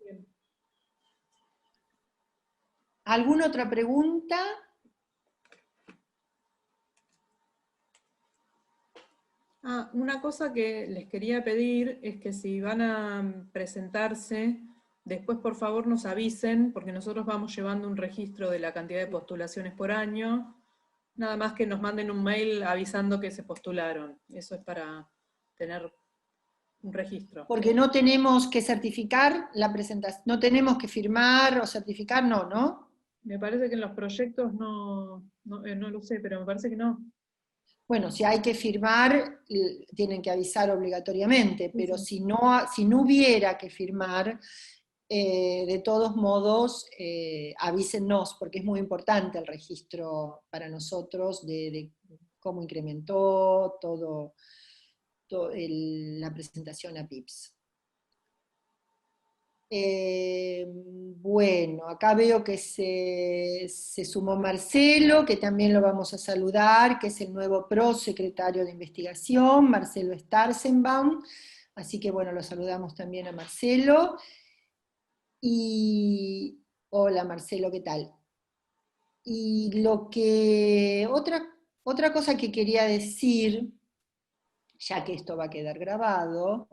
¿Alguna otra pregunta? Una cosa que les quería pedir es que si van a presentarse, después por favor nos avisen, porque nosotros vamos llevando un registro de la cantidad de postulaciones por año, nada más que nos manden un mail avisando que se postularon. Eso es para tener un registro. Porque no tenemos que certificar la presentación, no tenemos que firmar o certificar, ¿no? Me parece que en los proyectos no lo sé, pero me parece que no. Bueno, si hay que firmar, tienen que avisar obligatoriamente, pero Sí. si no hubiera que firmar, de todos modos, avísennos, porque es muy importante el registro para nosotros de cómo incrementó la presentación a PIPS. Bueno, acá veo que se sumó Marcelo, que también lo vamos a saludar, que es el nuevo prosecretario de investigación, Marcelo Starzenbaum, así que bueno, lo saludamos también a Marcelo. Y hola Marcelo, ¿qué tal? Y otra cosa que quería decir, ya que esto va a quedar grabado,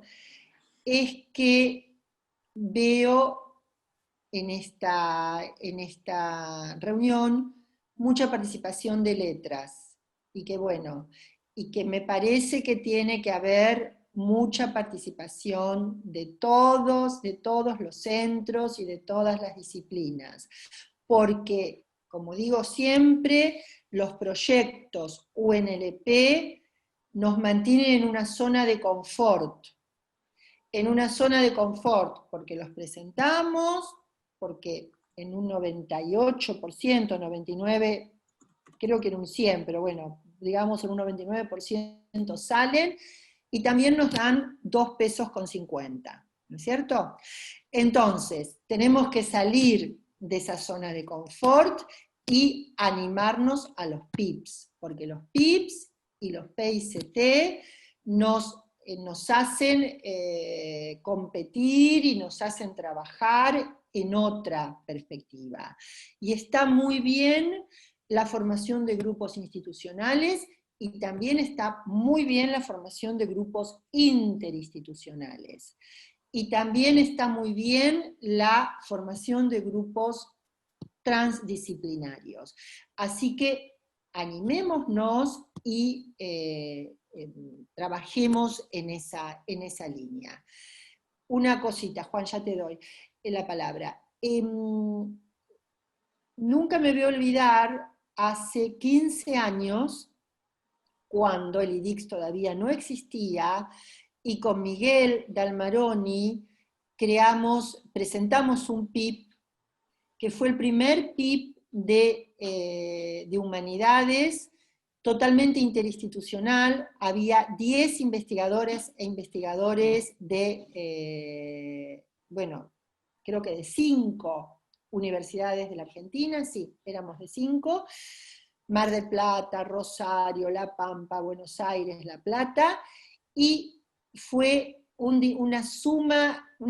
es que veo en esta reunión mucha participación de letras, y que bueno, y que me parece que tiene que haber mucha participación de todos los centros y de todas las disciplinas, porque, como digo siempre, los proyectos UNLP nos mantienen en una zona de confort, porque los presentamos, porque en un 98%, 99%, creo que en un 100%, pero bueno, digamos en un 99% salen, y también nos dan 2,50 pesos, ¿no es cierto? Entonces, tenemos que salir de esa zona de confort y animarnos a los PIPs, porque los PIPs y los PICT nos hacen competir y nos hacen trabajar en otra perspectiva. Y está muy bien la formación de grupos institucionales, y también está muy bien la formación de grupos interinstitucionales. Y también está muy bien la formación de grupos transdisciplinarios. Así que animémonos y trabajemos en esa línea. Una cosita, Juan, ya te doy la palabra. Nunca me voy a olvidar, hace 15 años, cuando el IDICS todavía no existía, y con Miguel Dalmaroni presentamos un PIP, que fue el primer PIP de humanidades, totalmente interinstitucional. Había 10 investigadores e investigadores bueno, creo que de 5 universidades de la Argentina, sí, éramos de 5, Mar del Plata, Rosario, La Pampa, Buenos Aires, La Plata, y fue una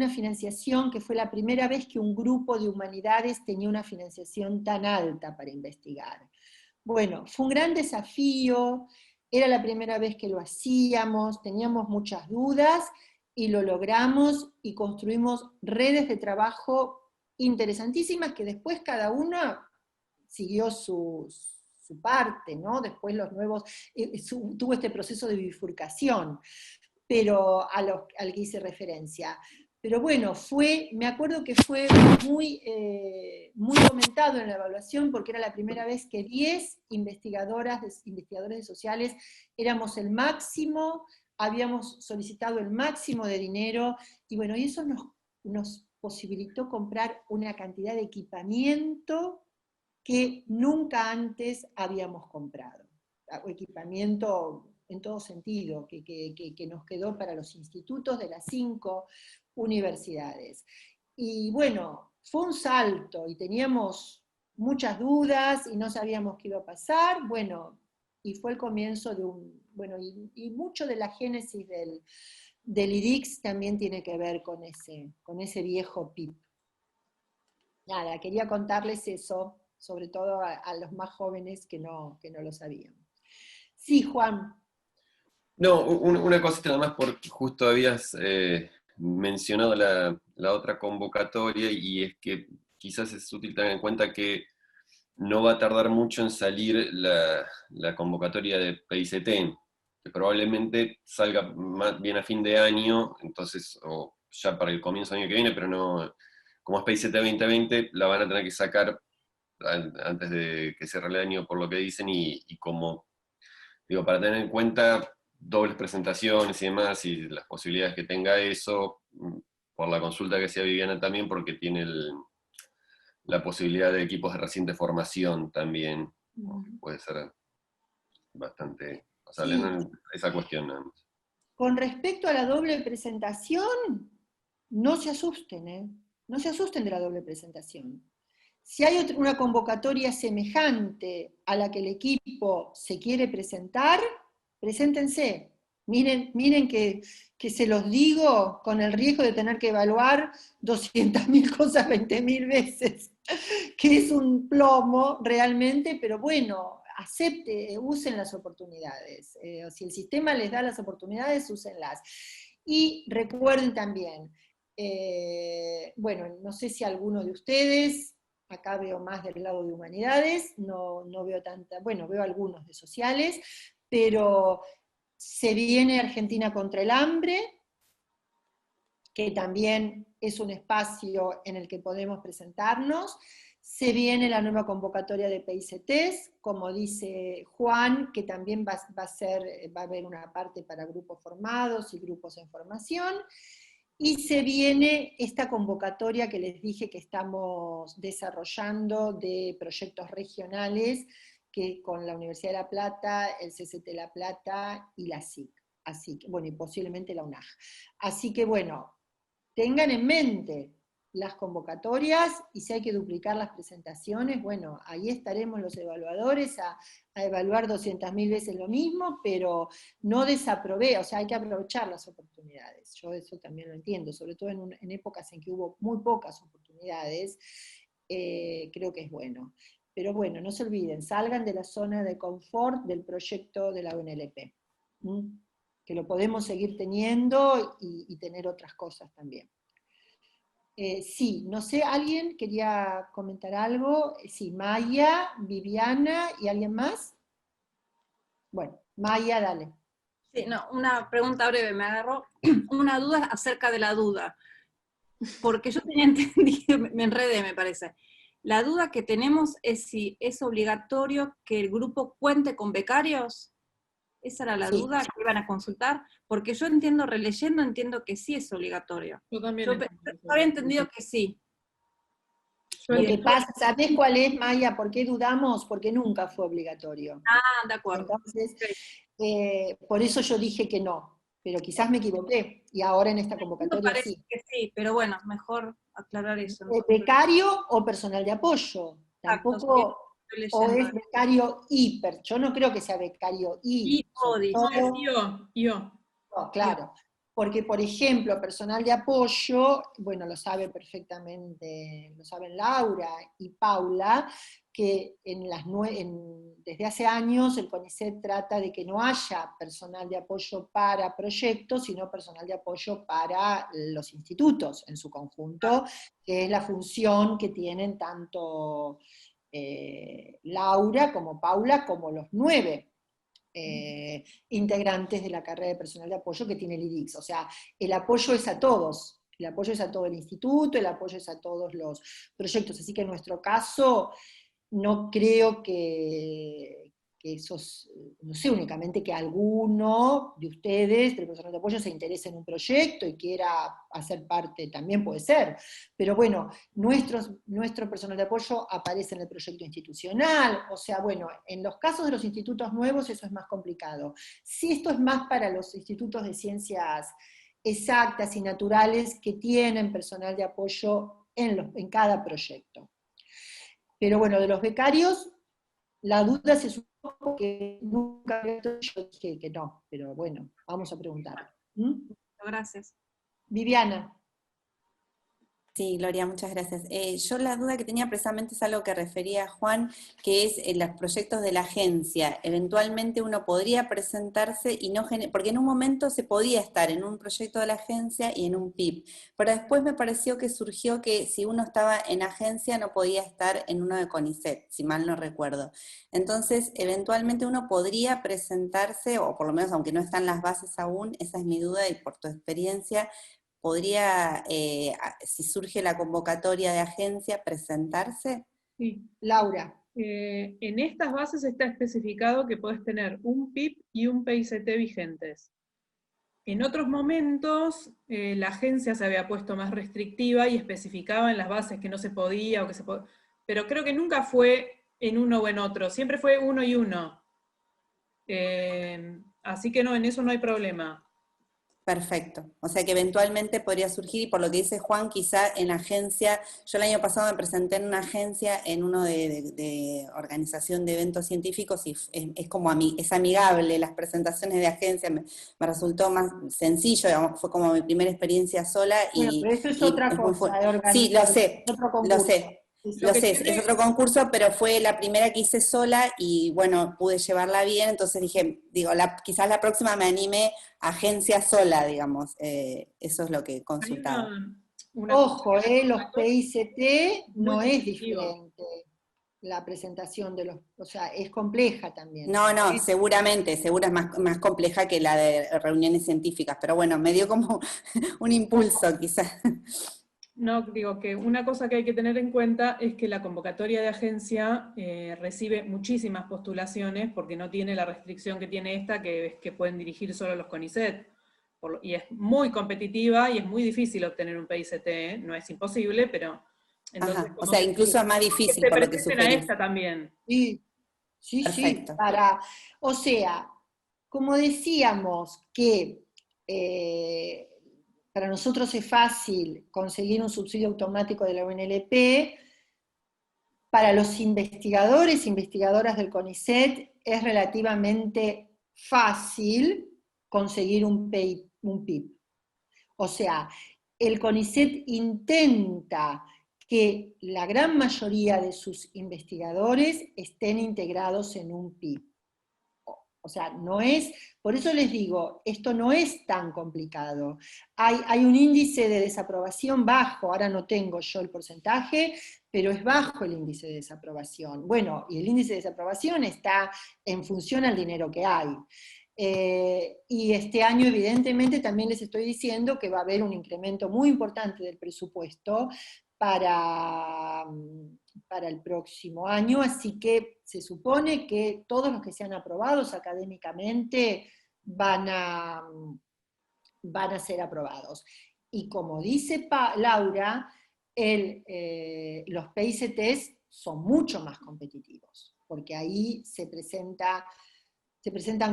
financiación que fue la primera vez que un grupo de humanidades tenía una financiación tan alta para investigar. Bueno, fue un gran desafío, era la primera vez que lo hacíamos, teníamos muchas dudas, y lo logramos, y construimos redes de trabajo interesantísimas, que después cada una siguió su parte, ¿no? Después los nuevos, tuvo este proceso de bifurcación, pero al que hice referencia. Pero bueno, me acuerdo que fue muy comentado en la evaluación, porque era la primera vez que 10 investigadores de sociales éramos el máximo, habíamos solicitado el máximo de dinero, y bueno, y eso nos posibilitó comprar una cantidad de equipamiento que nunca antes habíamos comprado. Equipamiento en todo sentido, que nos quedó para los institutos de las 5 universidades. Y bueno, fue un salto, y teníamos muchas dudas, y no sabíamos qué iba a pasar, bueno, y fue el comienzo de y mucho de la génesis del IDICS también tiene que ver con ese viejo PIP. Nada, quería contarles eso, sobre todo a los más jóvenes que no lo sabían. Sí, Juan. No, una cosita nada más, porque justo habías mencionado la otra convocatoria, y es que quizás es útil tener en cuenta que no va a tardar mucho en salir la convocatoria de PICT, que probablemente salga más bien a fin de año, entonces, o ya para el comienzo del año que viene, pero no, como es PICT 2020, la van a tener que sacar antes de que cierre el año, por lo que dicen, y como, digo, para tener en cuenta dobles presentaciones y demás, y las posibilidades que tenga eso, por la consulta que hacía Viviana también, porque tiene la posibilidad de equipos de reciente formación también, puede ser bastante, o sea, Sí. esa cuestión nada más. Con respecto a la doble presentación, no se asusten, ¿eh? No se asusten de la doble presentación. Si hay una convocatoria semejante a la que el equipo se quiere presentar, preséntense. Miren que se los digo con el riesgo de tener que evaluar 200.000 cosas 20.000 veces, que es un plomo realmente, pero bueno, usen las oportunidades. Si el sistema les da las oportunidades, úsenlas. Y recuerden también, bueno, no sé si alguno de ustedes, acá veo más del lado de humanidades, no veo tanta, bueno, veo algunos de sociales, pero se viene Argentina contra el hambre, que también es un espacio en el que podemos presentarnos. Se viene la nueva convocatoria de PICTs, como dice Juan, que también va a haber una parte para grupos formados y grupos en formación. Y se viene esta convocatoria que les dije que estamos desarrollando de proyectos regionales, que con la Universidad de La Plata, el CCT La Plata y la SIC. Así que, bueno, y posiblemente la UNAG. Así que bueno, tengan en mente las convocatorias, y si hay que duplicar las presentaciones, bueno, ahí estaremos los evaluadores a evaluar 200.000 veces lo mismo, pero no desaprobé, o sea, hay que aprovechar las oportunidades. Yo eso también lo entiendo, sobre todo en épocas en que hubo muy pocas oportunidades, creo que es bueno. Pero bueno, no se olviden, salgan de la zona de confort del proyecto de la UNLP, que lo podemos seguir teniendo y tener otras cosas también. Sí, no sé, ¿alguien quería comentar algo? Sí, Maya, Viviana y ¿alguien más? Bueno, Maya, dale. Sí, no, una pregunta breve, me agarró una duda acerca de la duda, porque yo tenía entendido, me enredé me parece. La duda que tenemos es si es obligatorio que el grupo cuente con becarios. Esa era la duda que iban a consultar, porque yo entiendo, releyendo, entiendo que sí es obligatorio. Yo también. Yo había entendido que sí. Lo que pasa, ¿sabés cuál es, Maya? ¿Por qué dudamos? Porque nunca fue obligatorio. Ah, de acuerdo. Entonces, por eso yo dije que no, pero quizás me equivoqué, y ahora en esta convocatoria parece sí. que sí, pero bueno, mejor aclarar eso. ¿Becario o personal de apoyo? Tampoco... O es becario hiper, yo no creo que sea becario I. Yo. No, claro, porque por ejemplo, personal de apoyo, bueno, lo sabe perfectamente, lo saben Laura y Paula, que desde hace años el CONICET trata de que no haya personal de apoyo para proyectos, sino personal de apoyo para los institutos en su conjunto, que es la función que tienen tanto Laura como Paula, como los 9 integrantes de la carrera de personal de apoyo que tiene el IDIX. O sea, el apoyo es a todos, el apoyo es a todo el instituto, el apoyo es a todos los proyectos, así que en nuestro caso no creo que eso, no sé, únicamente que alguno de ustedes del personal de apoyo se interese en un proyecto y quiera hacer parte, también puede ser, pero bueno, nuestro personal de apoyo aparece en el proyecto institucional, o sea, bueno, en los casos de los institutos nuevos eso es más complicado. Si esto es más para los institutos de ciencias exactas y naturales que tienen personal de apoyo en cada proyecto. Pero bueno, de los becarios, la duda se supo que nunca yo dije que no, pero bueno, vamos a preguntar. Gracias. Viviana. Sí, Gloria, muchas gracias. Yo la duda que tenía precisamente es algo que refería Juan, que es los proyectos de la agencia. Eventualmente uno podría presentarse y no porque en un momento se podía estar en un proyecto de la agencia y en un PIB, pero después me pareció que surgió que si uno estaba en agencia no podía estar en uno de CONICET, si mal no recuerdo. Entonces, eventualmente uno podría presentarse, o por lo menos aunque no están las bases aún, esa es mi duda y por tu experiencia, ¿podría, si surge la convocatoria de agencia, presentarse? Sí. Laura. En estas bases está especificado que podés tener un PIB y un PICT vigentes. En otros momentos, la agencia se había puesto más restrictiva y especificaba en las bases que no se podía, pero creo que nunca fue en uno o en otro, siempre fue uno y uno. Así que no, en eso no hay problema. Perfecto. O sea que eventualmente podría surgir, y por lo que dice Juan, quizá en la agencia, yo el año pasado me presenté en una agencia, en uno de organización de eventos científicos, y es como es amigable, las presentaciones de agencia me resultó más sencillo, digamos, fue como mi primera experiencia sola. Bueno, pero eso es otra cosa, sí, lo sé, otro concurso. lo sé. Lo sé, es otro concurso, pero fue la primera que hice sola y bueno, pude llevarla bien, entonces dije, quizás la próxima me anime a agencia sola, digamos, eso es lo que consultaba. Ojo, los PICT no es diferente la presentación de los, o sea, es compleja también. No, seguramente es más compleja que la de reuniones científicas, pero bueno, me dio como un impulso quizás. No, digo que una cosa que hay que tener en cuenta es que la convocatoria de agencia recibe muchísimas postulaciones porque no tiene la restricción que tiene esta, que es que pueden dirigir solo los CONICET. Y es muy competitiva y es muy difícil obtener un PICT, ¿eh? No es imposible, pero... Entonces, o sea, incluso es más difícil por lo que sugerís. A esta también. Sí, perfecto. Sí. O sea, como decíamos que... para nosotros es fácil conseguir un subsidio automático de la UNLP, para los investigadores e investigadoras del CONICET es relativamente fácil conseguir un PIB. O sea, el CONICET intenta que la gran mayoría de sus investigadores estén integrados en un PIB. O sea, no es, por eso les digo, esto no es tan complicado. Hay un índice de desaprobación bajo, ahora no tengo yo el porcentaje, pero es bajo el índice de desaprobación. Bueno, y el índice de desaprobación está en función al dinero que hay. Y este año, evidentemente, también les estoy diciendo que va a haber un incremento muy importante del presupuesto para el próximo año, así que se supone que todos los que sean aprobados académicamente van a ser aprobados. Y como dice Laura, los PICTs son mucho más competitivos, porque ahí se presentan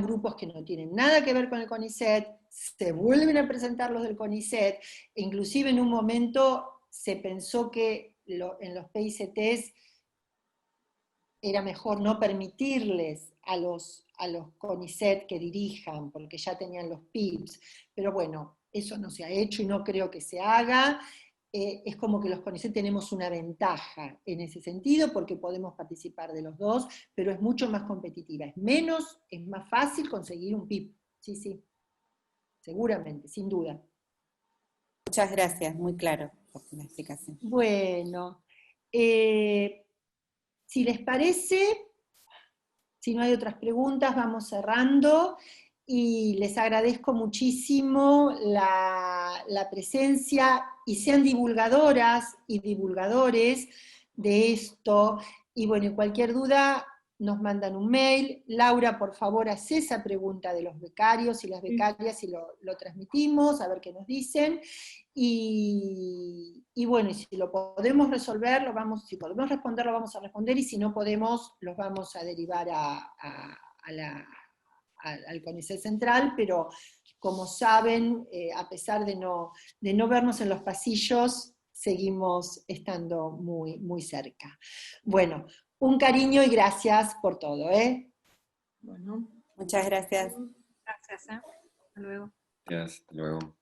grupos que no tienen nada que ver con el CONICET, se vuelven a presentar los del CONICET, e inclusive en un momento se pensó que en los PICTs era mejor no permitirles a los CONICET que dirijan, porque ya tenían los PIBs, pero bueno, eso no se ha hecho y no creo que se haga. Es como que los CONICET tenemos una ventaja en ese sentido, porque podemos participar de los dos, pero es mucho más competitiva, es más fácil conseguir un PIB, sí, seguramente, sin duda. Muchas gracias, muy claro por la explicación. Bueno, si les parece, si no hay otras preguntas, vamos cerrando, y les agradezco muchísimo la presencia, y sean divulgadoras y divulgadores de esto, y bueno, cualquier duda nos mandan un mail. Laura, por favor, haz esa pregunta de los becarios y las becarias, y lo transmitimos, a ver qué nos dicen, y bueno, y si lo podemos resolver, si podemos responder, lo vamos a responder, y si no podemos, los vamos a derivar al CONICET Central, pero como saben, a pesar de no vernos en los pasillos, seguimos estando muy, muy cerca. Bueno, un cariño y gracias por todo, ¿eh? Bueno, muchas gracias. Gracias, ¿eh? Hasta luego. Gracias, hasta luego.